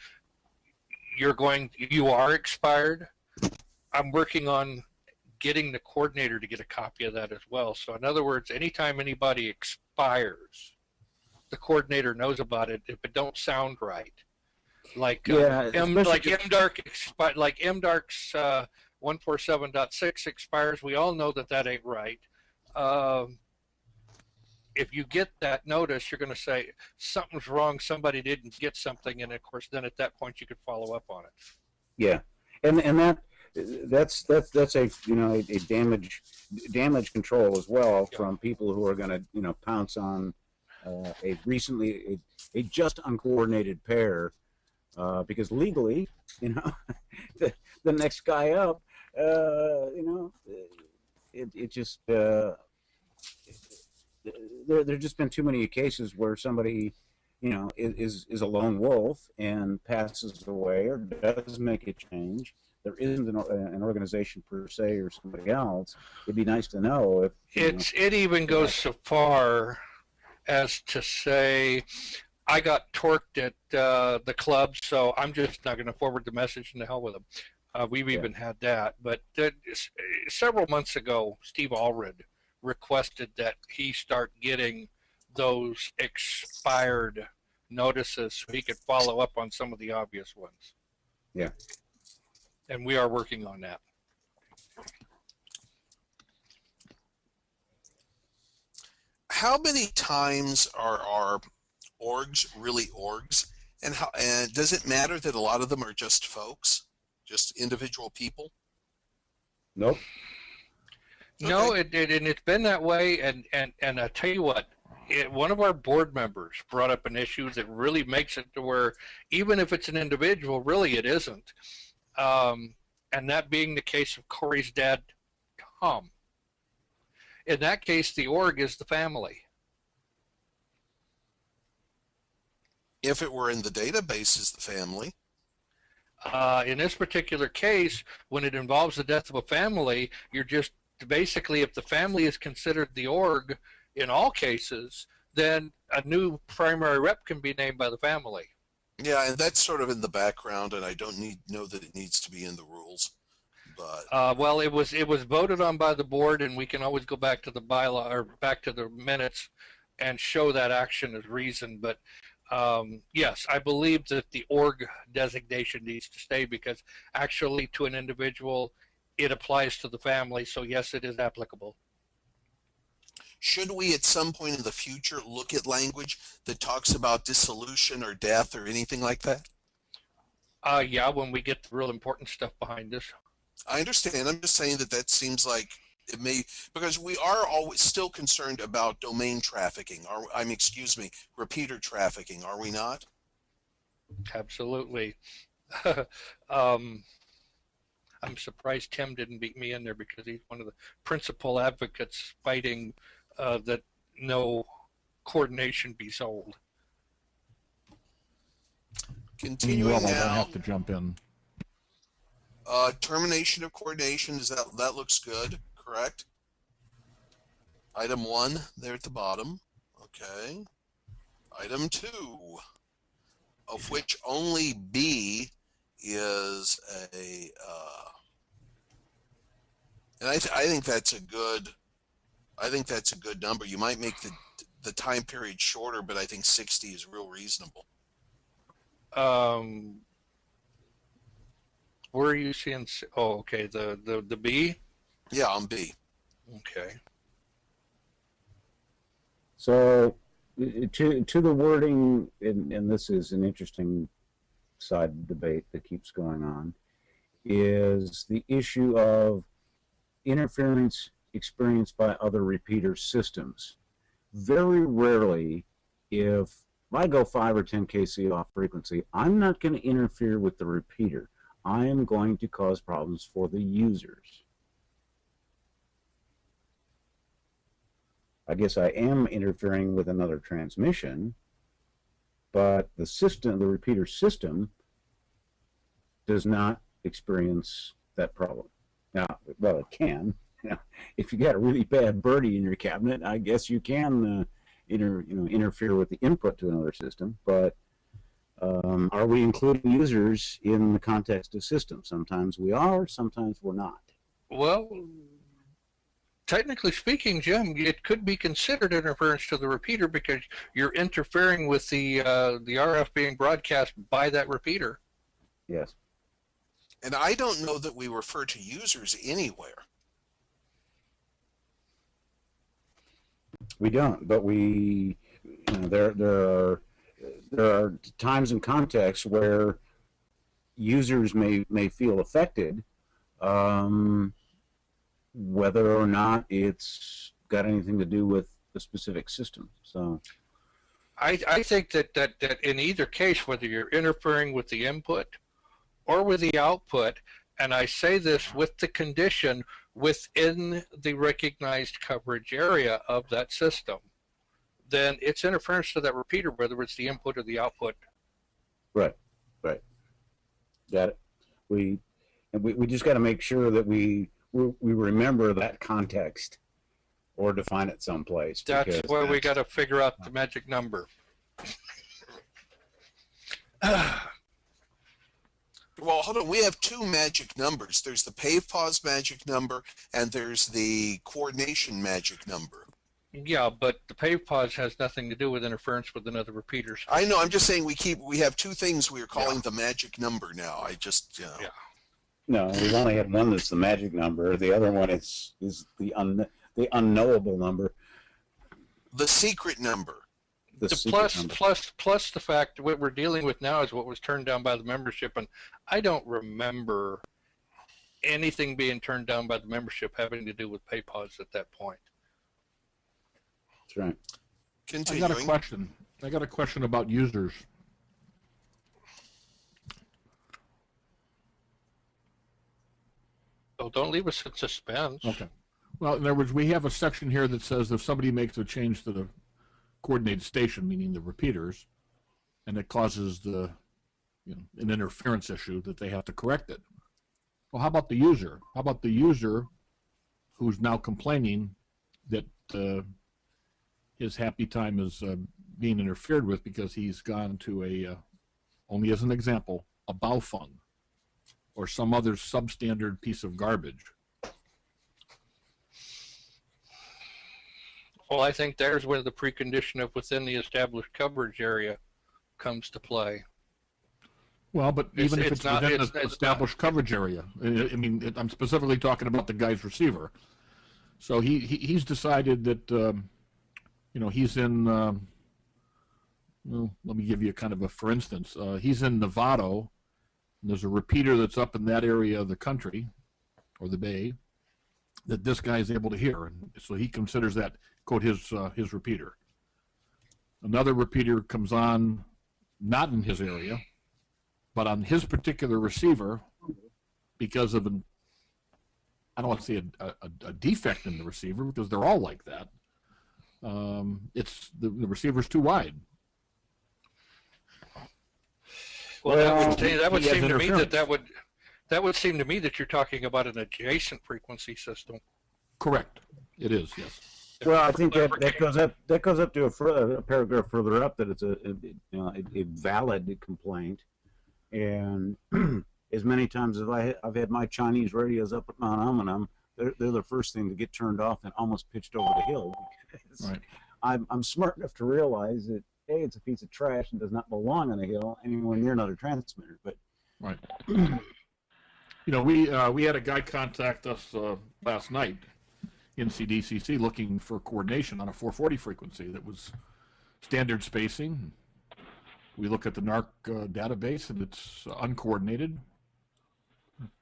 you are expired. I'm working on getting the coordinator to get a copy of that as well. So in other words, anytime anybody expires, the coordinator knows about it if it don't sound right. Like MDARC's 147.6 expires. We all know that ain't right. if you get that notice, you're going to say something's wrong, somebody didn't get something, and of course, then at that point you could follow up on it. Yeah, and that's a a damage control as well from people who are going to pounce on a just uncoordinated pair because legally the next guy up it just there's just been too many cases where somebody is a lone wolf and passes away or does make a change. There isn't an organization per se or somebody else. It'd be nice to know if it even goes so far as to say, I got torqued at the club, so I'm just not going to forward the message, and the hell with them. We've even had that. But several months ago, Steve Allred requested that he start getting those expired notices so he could follow up on some of the obvious ones. Yeah. And we are working on that. How many times are our orgs really orgs? And does it matter that a lot of them are just folks, just individual people? Nope. No, and it's been that way. And I tell you what, one of our board members brought up an issue that really makes it to where even if it's an individual, really it isn't. And that being the case of Corey's dad, Tom. In that case, the org is the family. If it were in the database as the family. In this particular case, when it involves the death of a family, you're just basically, if the family is considered the org in all cases, then a new primary rep can be named by the family. Yeah, and that's sort of in the background, and I don't know that it needs to be in the rules. But well, it was voted on by the board, and we can always go back to the bylaw or back to the minutes and show that action as reason. But yes, I believe that the org designation needs to stay because actually to an individual, it applies to the family. So yes, it is applicable. should we at some point in the future look at language that talks about dissolution or death or anything like that? Yeah, when we get the real important stuff behind this. I understand. I'm just saying that seems like it may, because we are always still concerned about domain trafficking. Repeater trafficking, are we not? Absolutely. I'm surprised Tim didn't beat me in there because he's one of the principal advocates fighting that no coordination be sold. Continuing well, now. I don't have to jump in. Termination of coordination, that looks good, correct? Item 1 there at the bottom. Okay. Item 2, of which only B is a, and I think that's a good, number. You might make the time period shorter, but I think 60 is real reasonable. Where are you seeing? Oh, okay. The B. Yeah, on B. Okay. So to the wording, and this is an interesting side debate that keeps going on, is the issue of interference experienced by other repeater systems. Very rarely, if I go 5 or 10 kc off frequency, I'm not going to interfere with the repeater. I am going to cause problems for the users. I guess I am interfering with another transmission, but the system, the repeater system, does not experience that problem. Now, well, it can. If you got a really bad birdie in your cabinet, I guess you can interfere with the input to another system, but are we including users in the context of systems? Sometimes we are, sometimes we're not. Well, technically speaking, Jim, it could be considered interference to the repeater because you're interfering with the RF being broadcast by that repeater. Yes. And I don't know that we refer to users anywhere. We don't, but there are times and contexts where users may feel affected, whether or not it's got anything to do with the specific system. So I think that in either case, whether you're interfering with the input or with the output, and I say this with the condition within the recognized coverage area of that system, then it's interference to that repeater, whether it's the input or the output. right. Got it. We just got to make sure that we remember that context or define it someplace. That's where we got to figure out the magic number. Well, hold on. We have two magic numbers. There's the pave-pause magic number, and there's the coordination magic number. Yeah, but the pave pause has nothing to do with interference with another repeater. I know. I'm just saying we have two things we are calling the magic number now. I just Yeah. No, we've only had one that's the magic number. The other one is the unknowable number. The secret number. The plus the fact what we're dealing with now is what was turned down by the membership, and I don't remember anything being turned down by the membership having to do with pay pause at that point. That's right. Continuing. I got a question about users. So don't leave us in suspense. Okay. Well, in other words, we have a section here that says if somebody makes a change to the coordinated station, meaning the repeaters, and it causes an interference issue, that they have to correct it. Well, how about the user? How about the user who's now complaining that his happy time is being interfered with because he's gone to only as an example, a Baofeng or some other substandard piece of garbage? Well, I think there's where the precondition of within the established coverage area comes to play. Well, but even if it's it's not- within it's- the it's established coverage area, I mean, I'm specifically talking about the guy's receiver. So he's decided that, he's in, well, let me give you kind of a, for instance, he's in Novato, and there's a repeater that's up in that area of the country, or the bay, that this guy is able to hear, and so he considers that, quote, his repeater. Another repeater comes on, not in his area, but on his particular receiver, because of I don't want to say a defect in the receiver, because they're all like that. It's the receiver's too wide. Well, that would he has seem to me interference. that would seem to me that you're talking about an adjacent frequency system. Correct. It is, yes. Well, I think that goes up to a paragraph further up that it's a valid complaint, and as many times as I've had my Chinese radios up at Mount Amanum, they're the first thing to get turned off and almost pitched over the hill. Right. I'm smart enough to realize that it's a piece of trash and does not belong on a hill anywhere near another transmitter. But Right. We had a guy contact us last night in CDCC looking for coordination on a 440 frequency that was standard spacing. We look at the NARCC database and it's uncoordinated.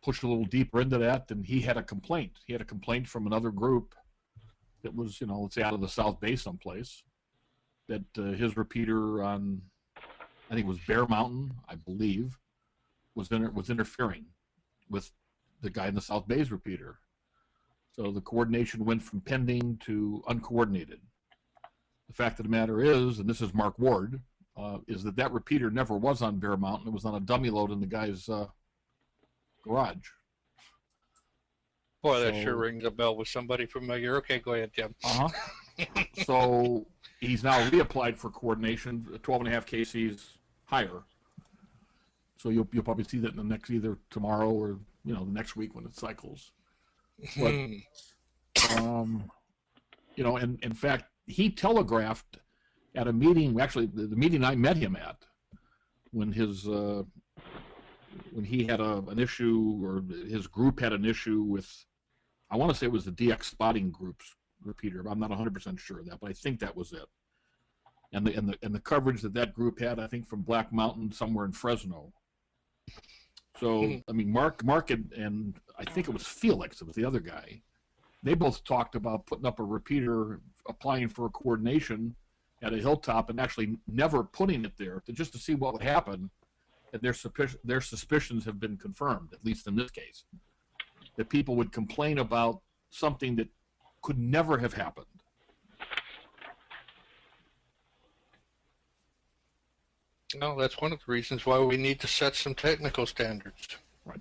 Pushed a little deeper into that, and he had a complaint. He had a complaint from another group that was, let's say out of the South Bay someplace, that his repeater on, I think it was Bear Mountain, I believe, was interfering with the guy in the South Bay's repeater. So the coordination went from pending to uncoordinated. The fact of the matter is, and this is Mark Ward, is that repeater never was on Bear Mountain. It was on a dummy load in the guy's garage. Boy, that sure rings a bell with somebody familiar. Okay, go ahead, Jim. So he's now reapplied for coordination, 12.5 kcs higher. So you'll probably see that in the next, either tomorrow or the next week when it cycles. But, and in fact, he telegraphed at a meeting. Actually, the meeting I met him at, when he had an issue, or his group had an issue with, I want to say it was the DX spotting group's repeater. I'm not 100% sure of that, but I think that was it. And the coverage that group had, I think, from Black Mountain somewhere in Fresno. So I mean, Mark and I think it was Felix. It was the other guy. They both talked about putting up a repeater, applying for a coordination at a hilltop, and actually never putting it there just to see what would happen. And their suspicions have been confirmed, at least in this case, that people would complain about something that could never have happened. No, that's one of the reasons why we need to set some technical standards. Right.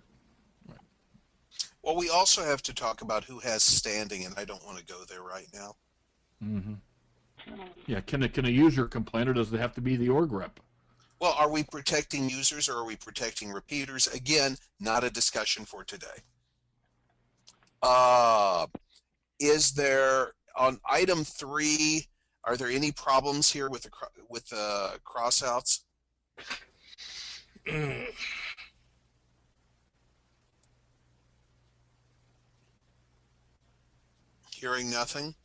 Well, we also have to talk about who has standing, and I don't want to go there right now. Mm-hmm. Yeah, can a user complain, or does it have to be the org rep? Well, are we protecting users or are we protecting repeaters? Again, not a discussion for today. Is there, on item 3, are there any problems here with the crossouts? Hearing nothing?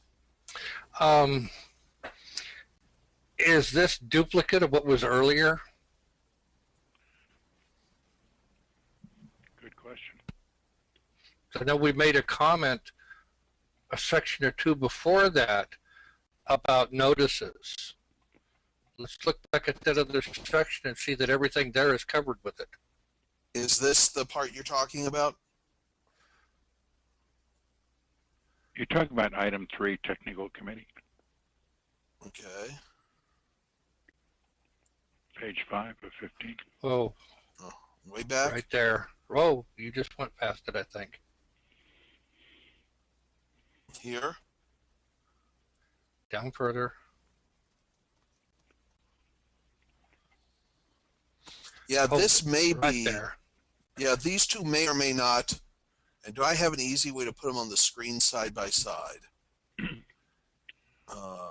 Is this duplicate of what was earlier? Good question. I know we made a comment a section or two before that about notices. Let's look back at that other section and see that everything there is covered with it. Is this the part you're talking about? You're talking about item 3, technical committee, Okay. page 5 of 15. Oh, Way back? right there. Oh, you just went past it, I think. Here? Down further. Yeah, Oh, this may right be. there. Yeah, these two may or may not. And do I have an easy way to put them on the screen side by side?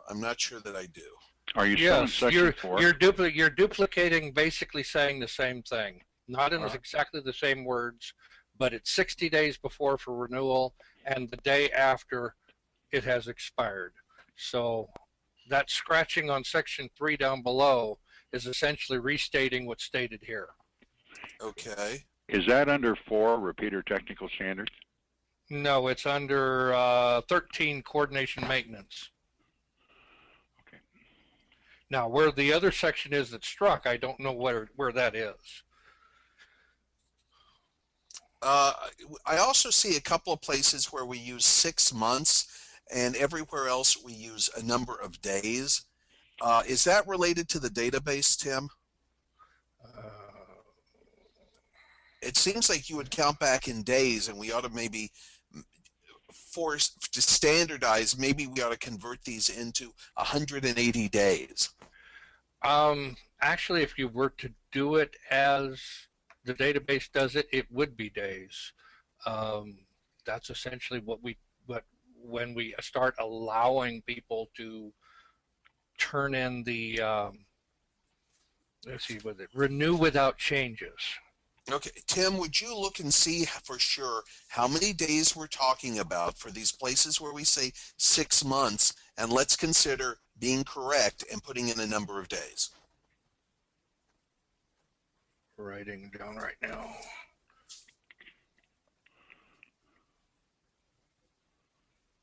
I'm not sure that I do. Are you still in Yes, section 4? you're duplicating, basically saying the same thing. Not in exactly the same words, but it's 60 days before for renewal and the day after it has expired. So that scratching on section 3 down below is essentially restating what's stated here. Okay. Is that under 4, repeater technical standards? No, it's under 13, coordination maintenance. Okay. Now, where the other section is that's struck, I don't know where that is. I also see a couple of places where we use 6 months, and everywhere else we use a number of days. Is that related to the database, Tim? It seems like you would count back in days, and we ought to maybe force to standardize. Maybe we ought to convert these into 180 days. Actually, if you were to do it as the database does it, it would be days. That's essentially what when we start allowing people to turn in the let's see, with it renew without changes. Okay, Tim, would you look and see for sure how many days we're talking about for these places where we say 6 months, and let's consider being correct and putting in a number of days. Writing down right now.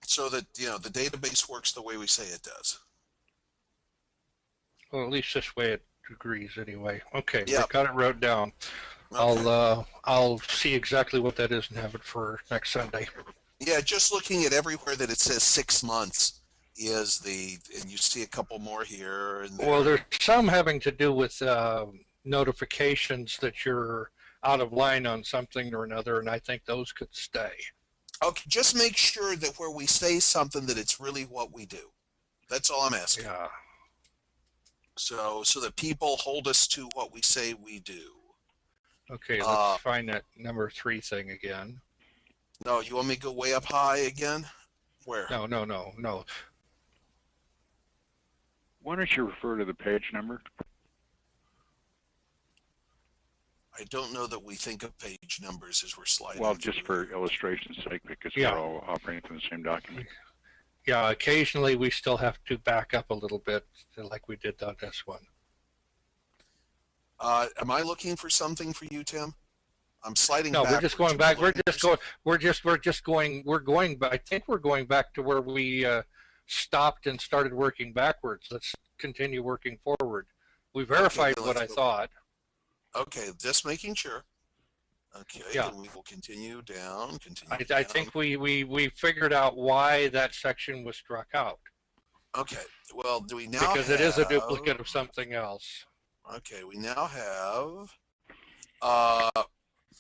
So that, you know, the database works the way we say it does. Well, at least this way it agrees anyway. Okay, Yep. I got it wrote down. Okay. I'll see exactly what that is and have it for next Sunday. Yeah, just looking at everywhere that it says 6 months is and you see a couple more here and there. Well, there's some having to do with notifications that you're out of line on something or another, and I think those could stay. Okay, just make sure that where we say something that it's really what we do. That's all I'm asking. Yeah. So that people hold us to what we say we do. Okay, let's find that number 3 thing again. No, you want me to go way up high again? Where? No. Why don't you refer to the page number? I don't know that we think of page numbers as we're sliding. Well, just through. for illustration's sake, because Yeah. we're all operating from the same document. Yeah, occasionally we still have to back up a little bit, like we did on this one. Am I looking for something for you, Tim? I'm sliding No, backwards. we're just going Am I back. We're looking just for going. We're going back. I think we're going back to where we stopped and started working backwards. Let's continue working forward. We verified then what I let's go. thought. Okay, just making sure. Okay, Yeah. then we will continue down. I think we figured out why that section was struck out, Okay, well, do we now because it is a duplicate of something else. Okay, we now have.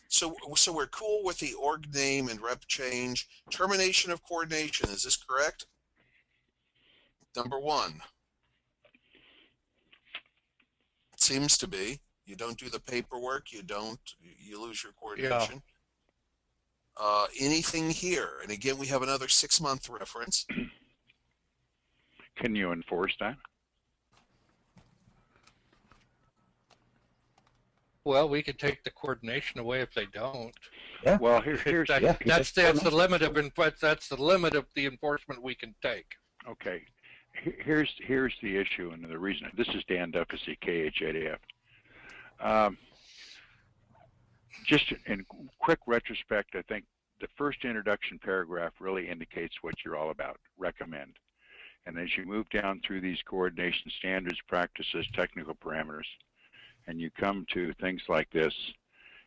So we're cool with the org name and rep change. Termination of coordination. Is this correct? Number 1. It seems to be. You don't do the paperwork. You lose your coordination. Anything here? And again, we have another 6-month reference. Can you enforce that? Well, we could take the coordination away if they don't. Well, here's That's the limit of the enforcement we can take. okay. Here's the issue and the reason. This is Dan Duffy, KH8AF. Just in quick retrospect, I think the first introduction paragraph really indicates what you're all about. Recommend. And as you move down through these coordination standards, practices, technical parameters, and you come to things like this,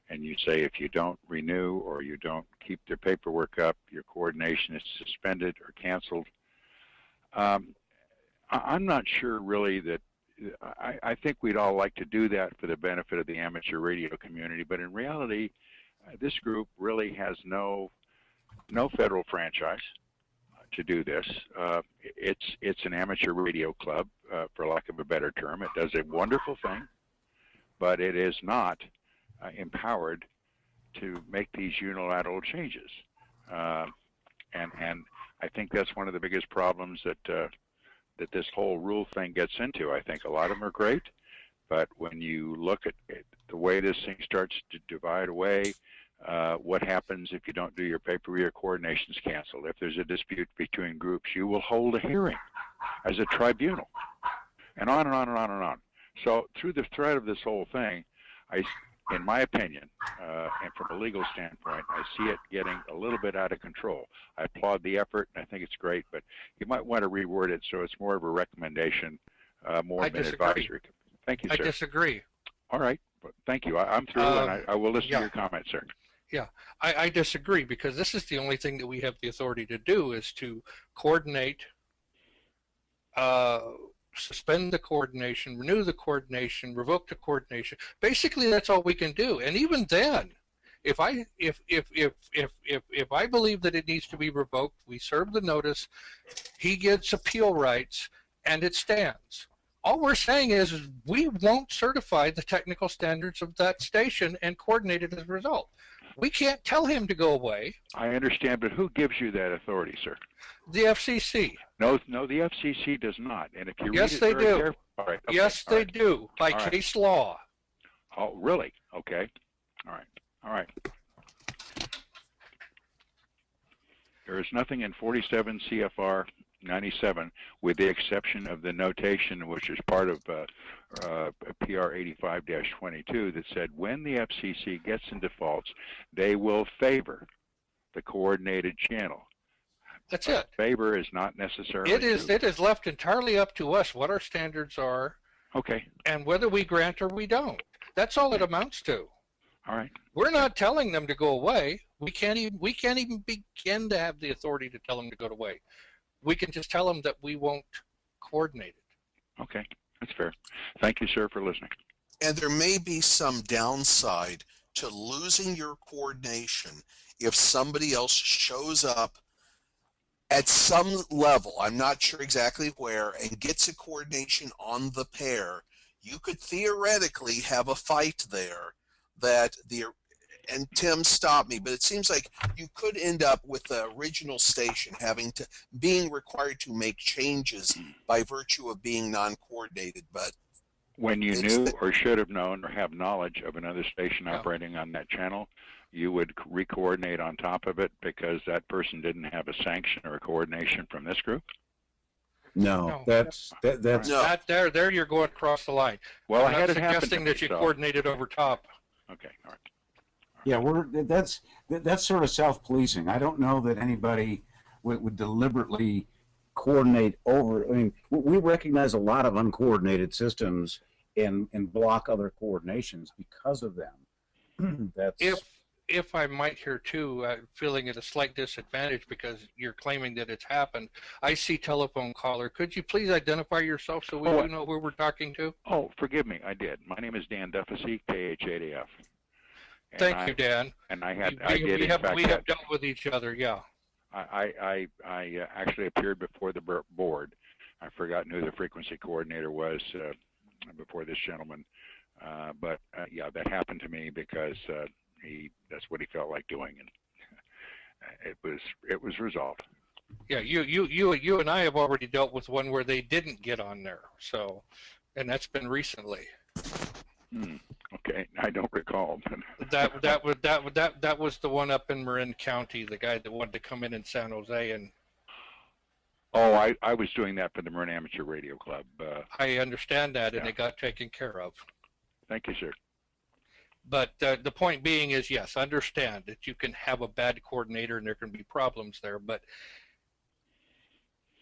and you say if you don't renew or you don't keep their paperwork up, your coordination is suspended or canceled. I'm not sure really that, I think we'd all like to do that for the benefit of the amateur radio community, but in reality, this group really has no federal franchise to do this. It's an amateur radio club, for lack of a better term. It does a wonderful thing, but it is not empowered to make these unilateral changes. And I think that's one of the biggest problems that this whole rule thing gets into. I think a lot of them are great, but when you look at the way this thing starts to divide away, what happens if you don't do your paper, your coordination's canceled. If there's a dispute between groups, you will hold a hearing as a tribunal, and on and on and on and on. So through the thread of this whole thing, in my opinion, and from a legal standpoint, I see it getting a little bit out of control. I applaud the effort, and I think it's great, but you might want to reword it so it's more of a recommendation, more of an advisory. Thank you, sir. I disagree. All right, but thank you. I'm through, and I will listen to your comments, sir. Yeah, I disagree, because this is the only thing that we have the authority to do, is to coordinate, suspend the coordination, renew the coordination, revoke the coordination. Basically, that's all we can do. And even then, if I believe that it needs to be revoked, we serve the notice, he gets appeal rights, and it stands. All we're saying is we won't certify the technical standards of that station and coordinate it as a result. We can't tell him to go away. I understand, but who gives you that authority, sir? The FCC. No, the FCC does not. And if you Yes, read it they very do. carefully, all right, okay, Yes, all they right. do, by All right. case law. Oh, really? Okay. All right. There is nothing in 47 CFR 97, with the exception of the notation, which is part of PR 85-22, that said when the FCC gets into faults, they will favor the coordinated channel. That's it. Favor is not necessarily It is true. it is left entirely up to us what our standards are Okay. and whether we grant or we don't. That's all it amounts to. All right. We're not telling them to go away. We can't even begin to have the authority to tell them to go away. We can just tell them that we won't coordinate it. Okay. That's fair. Thank you, sir, for listening. And there may be some downside to losing your coordination if somebody else shows up at some level, I'm not sure exactly where, and gets a coordination on the pair. You could theoretically have a fight there that and Tim, stop me, but it seems like you could end up with the original station being required to make changes by virtue of being non-coordinated. But when you knew or should have known or have knowledge of another station Yeah. operating on that channel, you would re-coordinate on top of it because that person didn't have a sanction or a coordination from this group? No, No. that's No. That there you're going across the line. Well, I'm I had not it happen to suggesting me, that you so- coordinated over top. Okay, all right. yeah, that's sort of self-policing. I don't know that anybody would deliberately coordinate over. I mean, we recognize a lot of uncoordinated systems and block other coordinations because of them. That's If I might here too, feeling at a slight disadvantage because you're claiming that it's happened. I see telephone caller. Could you please identify yourself so we do know who we're talking to? Oh, forgive me, I did. My name is Dan Duffy, K-H-A-D-F. Thank you, Dan. And I We did in have fact, dealt with each other, yeah. I actually appeared before the board. I've forgotten who the frequency coordinator was before this gentleman, but yeah, that happened to me because that's what he felt like doing, and it was resolved. Yeah, you and I have already dealt with one where they didn't get on there, so, and that's been recently. Okay, I don't recall. That was the one up in Marin County, the guy that wanted to come in San Jose, and Oh, I was doing that for the Marin Amateur Radio Club. I understand that, and Yeah. it got taken care of. Thank you, sir. But the point being is, yes, understand that you can have a bad coordinator and there can be problems there. But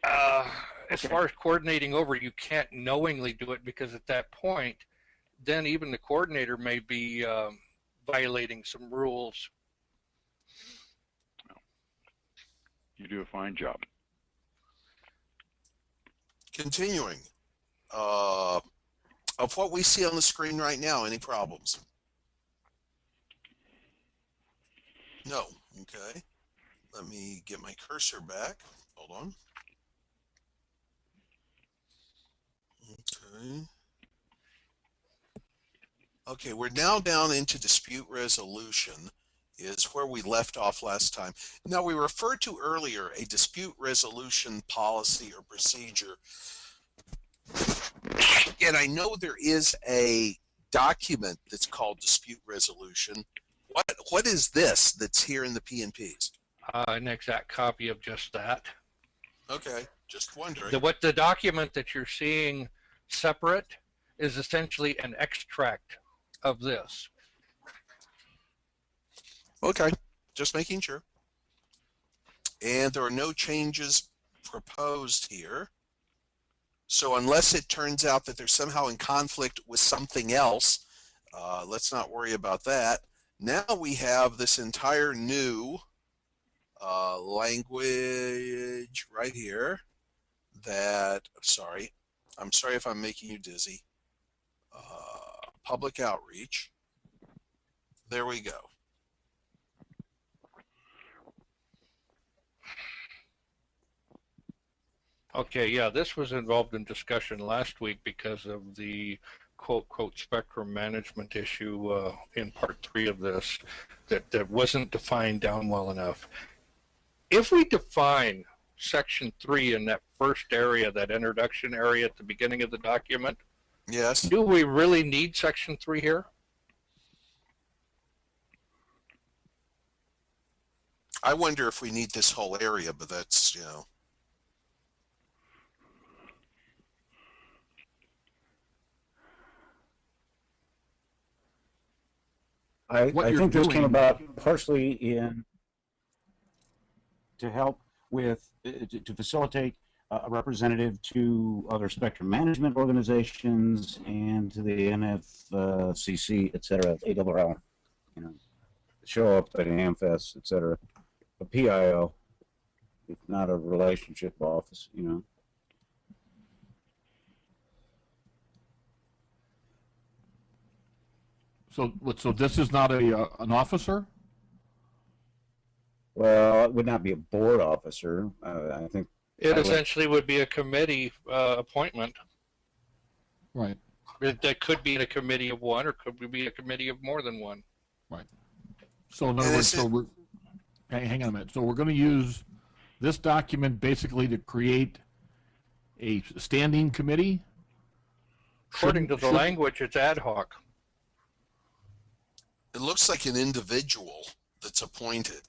as far as coordinating over, you can't knowingly do it because at that point, then even the coordinator may be violating some rules. You do a fine job. Continuing. Of what we see on the screen right now, any problems? No. Okay. Let me get my cursor back. Hold on. Okay. Okay, we're now down into dispute resolution is where we left off last time. Now, we referred to earlier a dispute resolution policy or procedure. And I know there is a document that's called dispute resolution. What is this that's here in the P&Ps? An exact copy of just that. Okay, just wondering. What the document that you're seeing separate is essentially an extract of this. Okay, just making sure. And there are no changes proposed here. So unless it turns out that they're somehow in conflict with something else, let's not worry about that. Now we have this entire new language right here that, I'm sorry if I'm making you dizzy. Public outreach. There we go. Okay, yeah, this was involved in discussion last week because of the quote spectrum management issue in part 3 of this that wasn't defined down well enough. If we define section 3 in that first area, that introduction area at the beginning of the document, Yes. do we really need section 3 here? I wonder if we need this whole area, but that's, you know. I What you're think this came doing- about partially to help with, to facilitate a representative to other spectrum management organizations and to the NFCC, et cetera, ARRL, you know, show up at AmFest, et cetera. A PIO, if not a relationship office, you know. So this is not an officer? Well, it would not be a board officer. I think It I would- essentially would be a committee appointment. Right. That could be in a committee of one or could be a committee of more than one. So in other And words, is it- hang on a minute. So we're going to use this document basically to create a standing committee? According to the Shouldn't- language, it's ad hoc. It looks like an individual. that's appointed.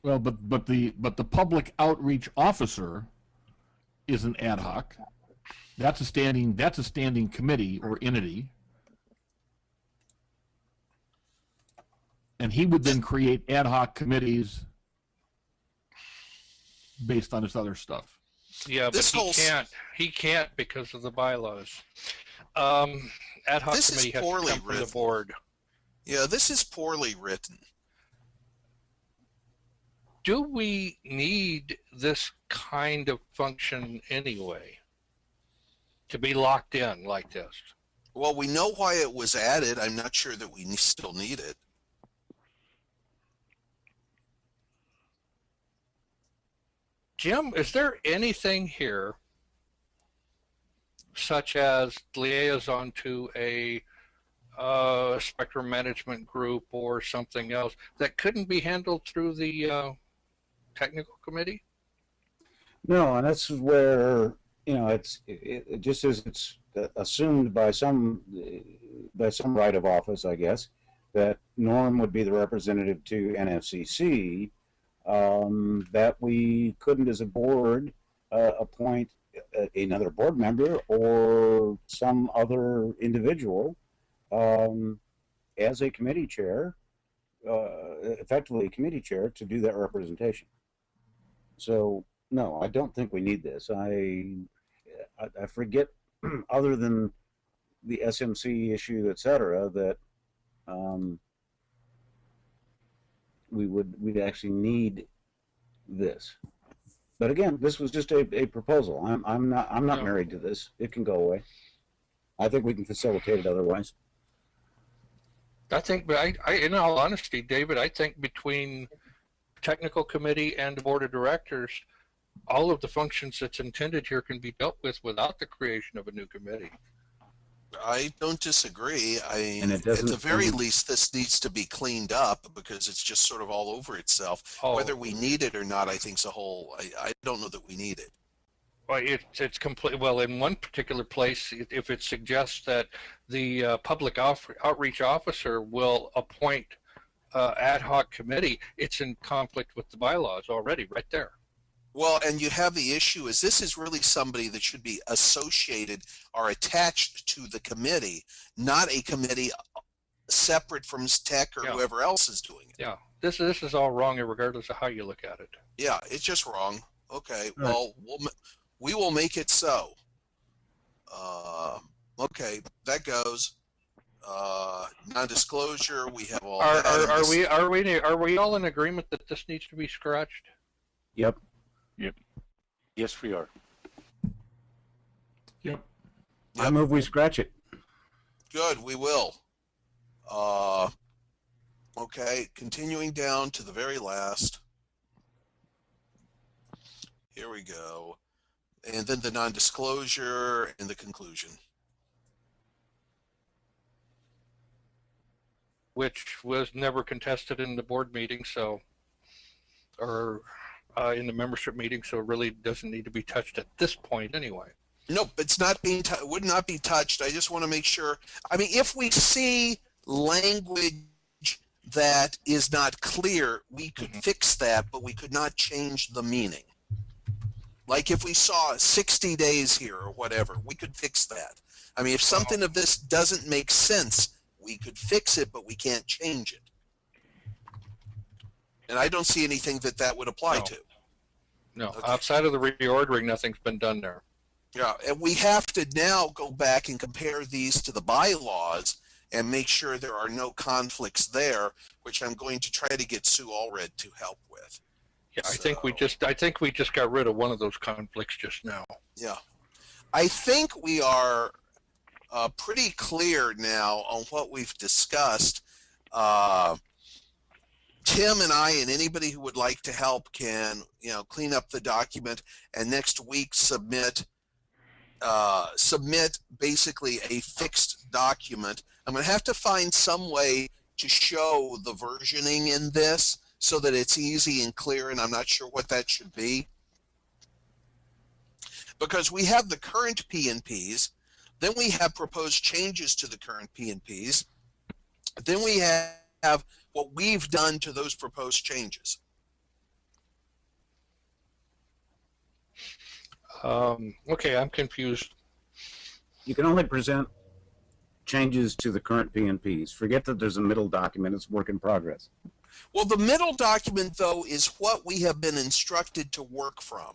Well, but the public outreach officer is an ad hoc. That's a standing committee or entity. And he would then create ad hoc committees based on this other stuff. Yeah, but he can't because of the bylaws. Ad hoc This committee is has to poorly come from the written. board. Yeah, this is poorly written. Do we need this kind of function anyway? To be locked in like this? Well, we know why it was added. I'm not sure that we still need it. Jim, is there anything here such as liaison to a spectrum management group or something else that couldn't be handled through the technical committee? No, and that's where, it just as it's assumed by some right of office, I guess, that Norm would be the representative to NFCC, that we couldn't as a board appoint another board member or some other individual as a committee chair, effectively a committee chair, to do that representation. So no, I don't think we need this. I forget, other than the SMC issue, et cetera, that we'd actually need this. But again, this was just a proposal. I'm not married to this. It can go away. I think we can facilitate it otherwise. I think, but I in all honesty, David, I think between technical committee and the board of directors, all of the functions that's intended here can be dealt with without the creation of a new committee. I don't disagree. And it at doesn't- the very least, this needs to be cleaned up because it's just sort of all over itself. Oh. Whether we need it or not, I think is a whole. I don't know that we need it. Well, it's complete. Well, in one particular place, if it suggests that the public outreach officer will appoint ad hoc committee, it's in conflict with the bylaws already, right there. Well, and you have the issue is this is really somebody that should be associated or attached to the committee, not a committee separate from tech or Yeah. whoever else is doing it. Yeah, this is all wrong, regardless of how you look at it. Yeah, it's just wrong. Okay, Right. well, we will make it so. Okay, that goes. Non-disclosure. We have all. that in this. Are we all in agreement that this needs to be scratched? Yep. Yes, we are. Yep. I move we scratch it. Good, we will. Okay, continuing down to the very last. Here we go. And then the non-disclosure and the conclusion. Which was never contested in the board meeting, so, or in the membership meeting, so it really doesn't need to be touched at this point anyway. Nope, it's not being would not be touched. I just want to make sure. I mean, if we see language that is not clear, we could fix that, but we could not change the meaning. Like if we saw 60 days here or whatever, we could fix that. I mean, if something of this doesn't make sense, we could fix it, but we can't change it. And I don't see anything that would apply to. No, Okay. outside of the reordering, nothing's been done there. Yeah, and we have to now go back and compare these to the bylaws and make sure there are no conflicts there, which I'm going to try to get Sue Allred to help with. Yeah, I think we just got rid of one of those conflicts just now. Yeah. I think we are pretty clear now on what we've discussed. Tim and I and anybody who would like to help can, clean up the document and next week submit basically a fixed document. I'm going to have to find some way to show the versioning in this so that it's easy and clear, and I'm not sure what that should be. Because we have the current P&Ps, then we have proposed changes to the current P&Ps, then we have what we've done to those proposed changes. Okay, I'm confused. You can only present changes to the current PNPs. Forget that there's a middle document. It's work in progress. Well, the middle document, though, is what we have been instructed to work from.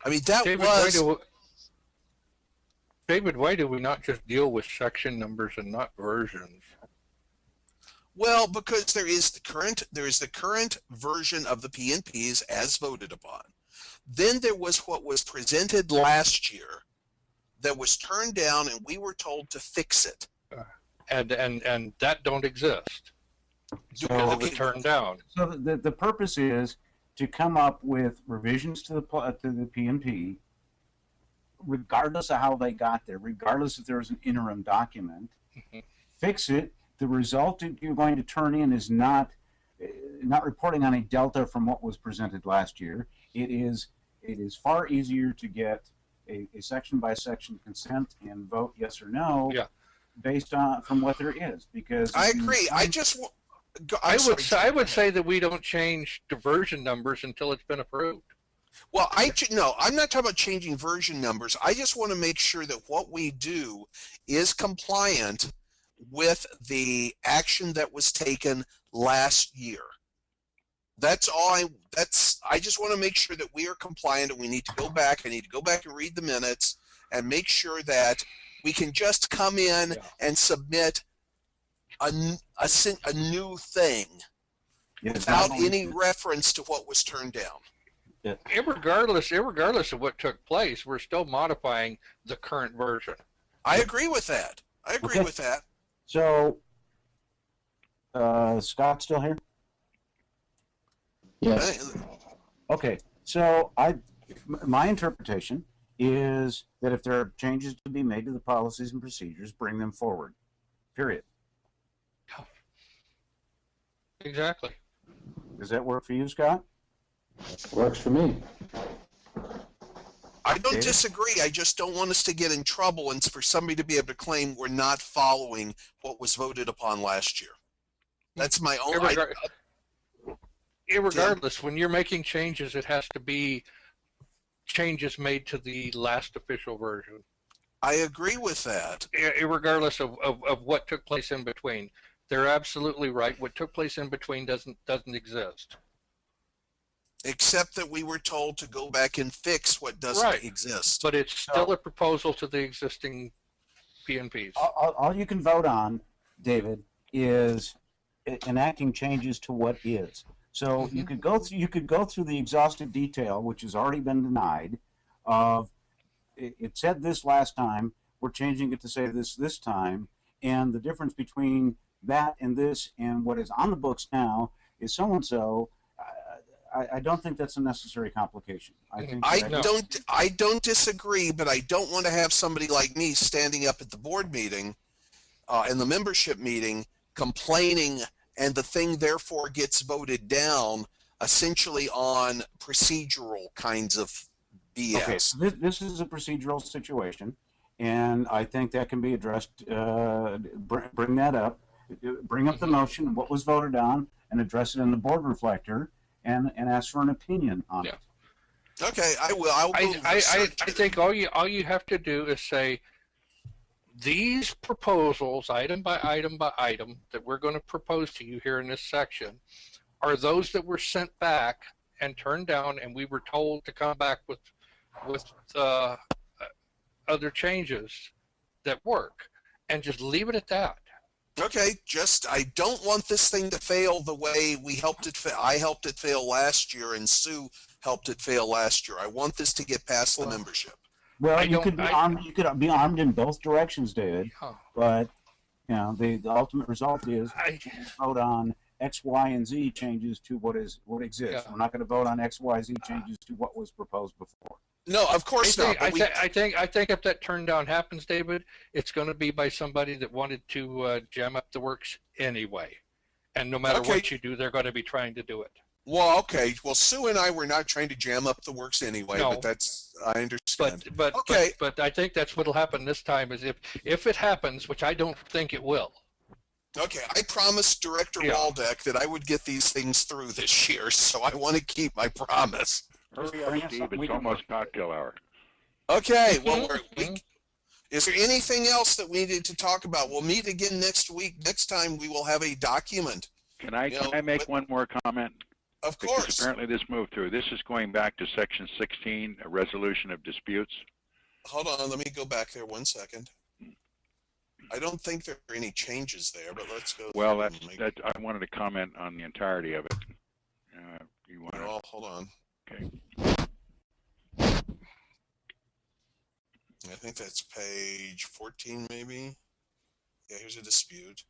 I mean, that David, was... David, why do we not just deal with section numbers and not versions? Well, because there is the current version of the PNPs as voted upon. Then there was what was presented last year that was turned down, and we were told to fix it. And that don't exist because it was turned down. So the purpose is to come up with revisions to the PNP, regardless of how they got there, regardless if there's an interim document. Fix it. The result that you're going to turn in is not reporting on a delta from what was presented last year. It is far easier to get a section by section consent and vote yes or no, based on from what there is. Because I agree. I would say that we don't change the version numbers until it's been approved. Well, no, I'm not talking about changing version numbers. I just want to make sure that what we do is compliant with the action that was taken last year. That's all I just want to make sure that we are compliant, and we need to go back. I need to go back and read the minutes and make sure that we can just come in and submit a new thing without any reference to what was turned down. Irregardless of what took place, we're still modifying the current version. I agree with that. I agree with that. So, Scott's still here? Yes. Okay, so my interpretation is that if there are changes to be made to the policies and procedures, bring them forward. Period. Exactly. Does that work for you, Scott? Works for me. I don't disagree. I just don't want us to get in trouble and for somebody to be able to claim we're not following what was voted upon last year. That's my own... Irregardless, when you're making changes, it has to be changes made to the last official version. I agree with that. Irregardless of what took place in between. They're absolutely right. What took place in between doesn't exist. Except that we were told to go back and fix what doesn't exist. But it's still a proposal to the existing PNPs. All you can vote on, David, is enacting changes to what is. So you could go through the exhaustive detail, which has already been denied, of it said this last time, we're changing it to say this time, and the difference between that and this and what is on the books now is so and so. I don't think that's a necessary complication. I don't disagree, but I don't want to have somebody like me standing up at the board meeting, in the membership meeting, complaining, and the thing therefore gets voted down essentially on procedural kinds of BS. Okay, so this is a procedural situation, and I think that can be addressed. Bring that up. Bring up the motion, what was voted on, and address it in the board reflector, and ask for an opinion on it. Okay, I will. I think all you have to do is say, these proposals, item by item by item, that we're going to propose to you here in this section, are those that were sent back and turned down, and we were told to come back with other changes that work, and just leave it at that. Okay, I don't want this thing to fail the way we helped it. I helped it fail last year, and Sue helped it fail last year. I want this to get past the membership. Well, you could be armed in both directions, David. But the ultimate result is vote on X, Y, and Z changes to what exists. We're not going to vote on X, Y, Z changes to what was proposed before. No, of course not. I think if that turn down happens, David, it's going to be by somebody that wanted to jam up the works anyway. And no matter what you do, they're going to be trying to do it. Well, okay. Well, Sue and I were not trying to jam up the works anyway, but I understand. But I think that's what'll happen this time is if it happens, which I don't think it will, Okay, I promised Director Yeah. Waldeck that I would get these things through this year, so I want to keep my promise. Hurry up, bring us Steve. something we It's can almost cocktail hour. Okay, well, Mhm. is there anything else that we need to talk about? We'll meet again next week. Next time we will have a document. Can I You know, make but- one more comment? Of Because course. apparently this moved through. This is going back to section 16, a resolution of disputes. Hold on, let me go back there 1 second. I don't think there are any changes there, but let's go. Well, through that's and make- that. I wanted to comment on the entirety of it. You want to? Oh, hold on. Okay. I think that's page 14, maybe. Yeah, here's a dispute.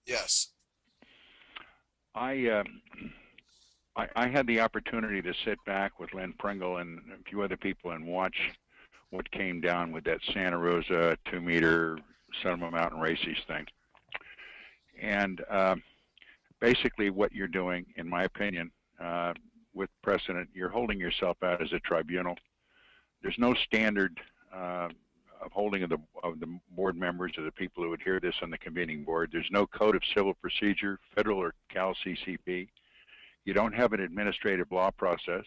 Yes. I had the opportunity to sit back with Len Pringle and a few other people and watch what came down with that Santa Rosa 2-meter Sonoma Mountain Races thing. And basically what you're doing, in my opinion, with precedent, you're holding yourself out as a tribunal. There's no standard of holding of the board members or the people who adhere to this on the convening board. There's no code of civil procedure, federal or Cal CCP. You don't have an administrative law process.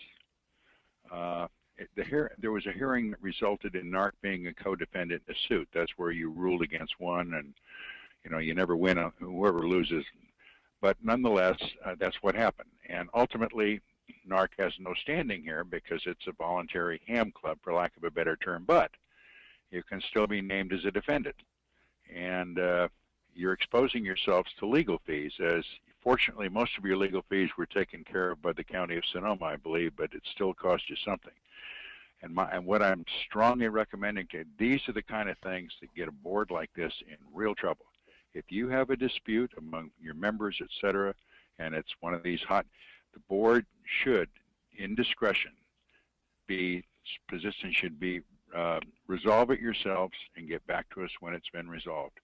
There was a hearing that resulted in NARCC being a co-defendant in a suit. That's where you ruled against one, and you never win. Whoever loses. But nonetheless, that's what happened. And ultimately, NARCC has no standing here because it's a voluntary ham club, for lack of a better term. But you can still be named as a defendant, and you're exposing yourselves to legal fees. As fortunately, most of your legal fees were taken care of by the County of Sonoma, I believe, but it still cost you something. And what I'm strongly recommending these are the kind of things that get a board like this in real trouble. If you have a dispute among your members, etc., and it's one of these the board should, in discretion, position should be resolve it yourselves and get back to us when it's been resolved.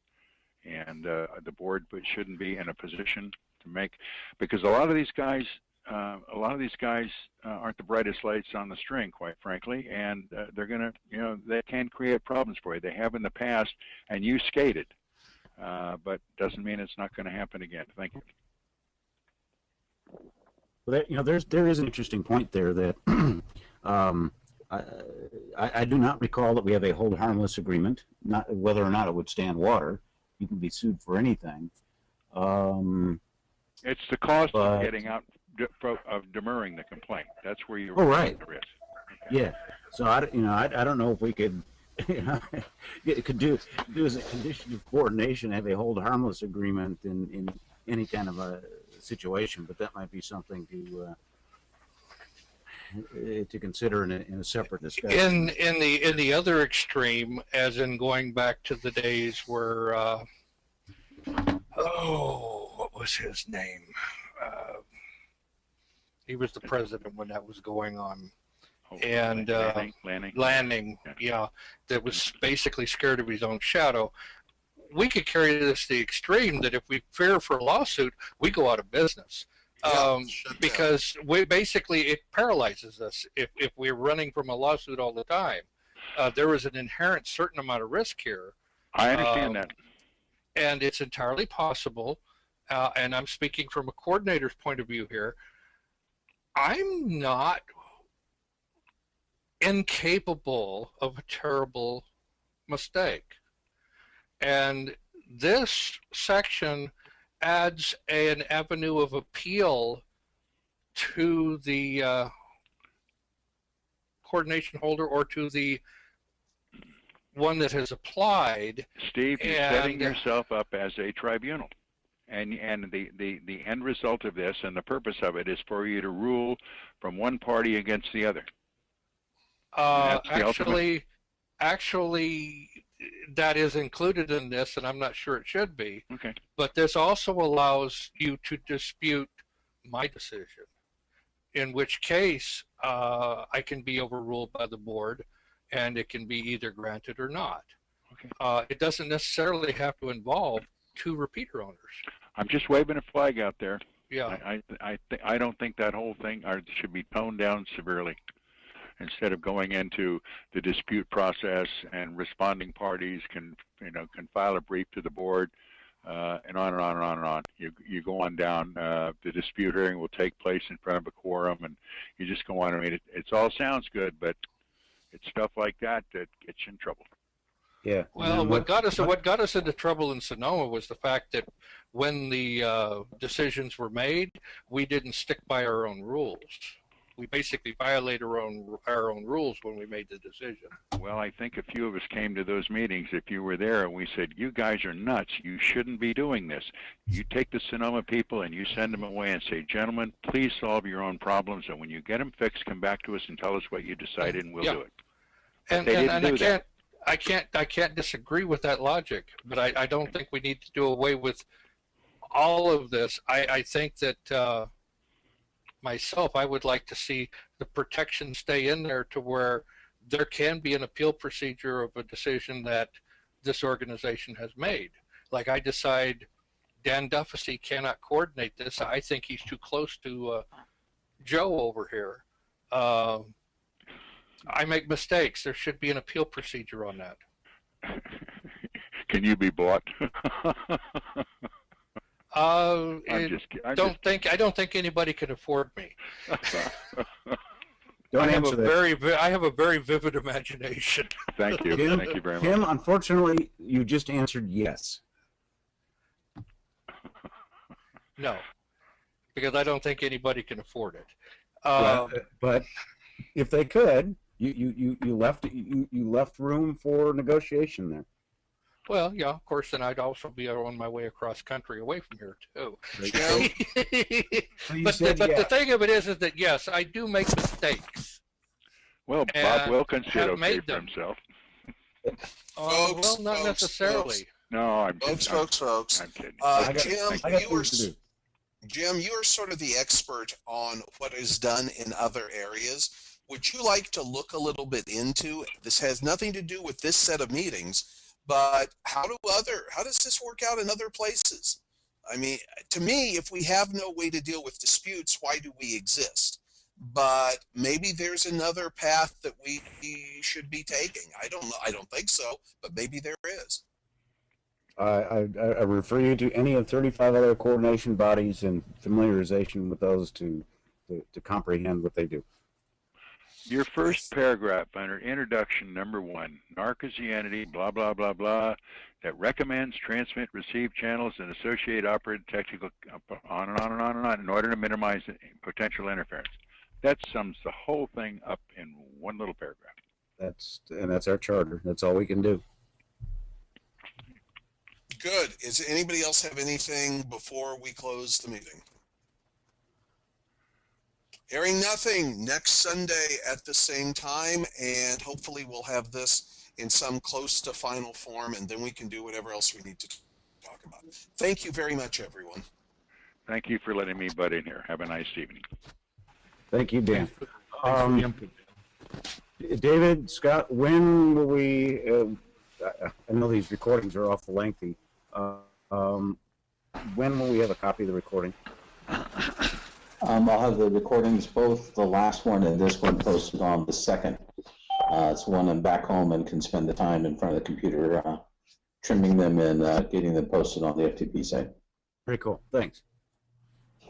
And the board shouldn't be in a position to make, because a lot of these guys aren't the brightest lights on the string, quite frankly, and they're gonna, they can create problems for you. They have in the past, and you skated, but doesn't mean it's not going to happen again. Thank you. Well, there is an interesting point there that I do not recall that we have a hold harmless agreement. Not whether or not it would stand water. You can be sued for anything. It's the cost of getting out of demurring the complaint. That's where you're right. the risk. Yeah. So I don't know if we could could do as a condition of coordination have a hold harmless agreement in any kind of a situation, but that might be something to consider in a separate discussion. In the other extreme, as in going back to the days where what was his name? He was the president when that was going on. And Lanning, yeah, that was basically scared of his own shadow. We could carry this to the extreme that if we fear for a lawsuit, we go out of business. Because it paralyzes us if we're running from a lawsuit all the time. There is an inherent certain amount of risk here. I understand that. And it's entirely possible, and I'm speaking from a coordinator's point of view here, I'm not incapable of a terrible mistake. And this section adds an avenue of appeal to the coordination holder or to the one that has applied. Steve, you're setting yourself up as a tribunal. And the end result of this and the purpose of it is for you to rule from one party against the other. Actually, that is included in this, and I'm not sure it should be. Okay. But this also allows you to dispute my decision, in which case I can be overruled by the board, and it can be either granted or not. Okay. It doesn't necessarily have to involve two repeater owners. I'm just waving a flag out there. Yeah. I don't think that whole thing should be toned down severely. Instead of going into the dispute process and responding parties can file a brief to the board. and on and on and on and on. You go on down. The dispute hearing will take place in front of a quorum, and you just go on. I mean, it all sounds good, but it's stuff like that that gets you in trouble. Yeah. Well, what got us into trouble in Sonoma was the fact that when the decisions were made, we didn't stick by our own rules. We basically violated our own rules when we made the decision. Well, I think a few of us came to those meetings, if you were there, and we said, you guys are nuts. You shouldn't be doing this. You take the Sonoma people and you send them away and say, gentlemen, please solve your own problems, and when you get them fixed, come back to us and tell us what you decided, and we'll do it. And I can't disagree with that logic, but I don't think we need to do away with all of this. I think that myself, I would like to see the protection stay in there to where there can be an appeal procedure of a decision that this organization has made. Like I decide Dan Duffy cannot coordinate this. I think he's too close to Joe over here. I make mistakes. There should be an appeal procedure on that. Can you be bought? I don't think anybody can afford me. Don't answer that. I have a very vivid imagination. Thank you. Tim, Thank you very much. Tim, unfortunately, you just answered yes. No, because I don't think anybody can afford it. But if they could, you left room for negotiation there. Well, yeah, of course, then I'd also be on my way across country away from here, too. But the thing of it is that, yes, I do make mistakes. Well, Bob Wilkins did okay for them. himself. Well, not necessarily. No, I'm kidding. Folks. I'm kidding. Jim, you are sort of the expert on what is done in other areas. Would you like to look a little bit into, this has nothing to do with this set of meetings, but how does this work out in other places? I mean, to me, if we have no way to deal with disputes, why do we exist? But maybe there's another path that we should be taking. I don't know. I don't think so, but maybe there is. I refer you to any of 35 other coordination bodies and familiarization with those to comprehend what they do. Your first paragraph under introduction, number 1, NARCC is the entity, blah, blah, blah, blah, that recommends, transmit, receive channels and associate operated technical, on and on and on and on, in order to minimize potential interference. That sums the whole thing up in one little paragraph. That's our charter. That's all we can do. Good. Does anybody else have anything before we close the meeting? Hearing nothing, next Sunday at the same time, and hopefully we'll have this in some close to final form, and then we can do whatever else we need to talk about. Thank you very much, everyone. Thank you for letting me butt in here. Have a nice evening. Thank you, Dan. Thanks for the input. David, Scott, when will we, I know these recordings are awful lengthy, when will we have a copy of the recording? I'll have the recordings, both the last one and this one, posted on the 2nd. It's one I'm back home and can spend the time in front of the computer trimming them and getting them posted on the FTP site. Very cool. Thanks.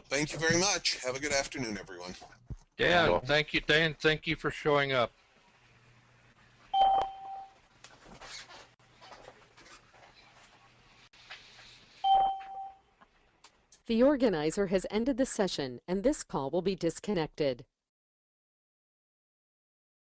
Thank you very much. Have a good afternoon, everyone. Dan, thank you, Dan. Thank you for showing up. The organizer has ended the session, and this call will be disconnected.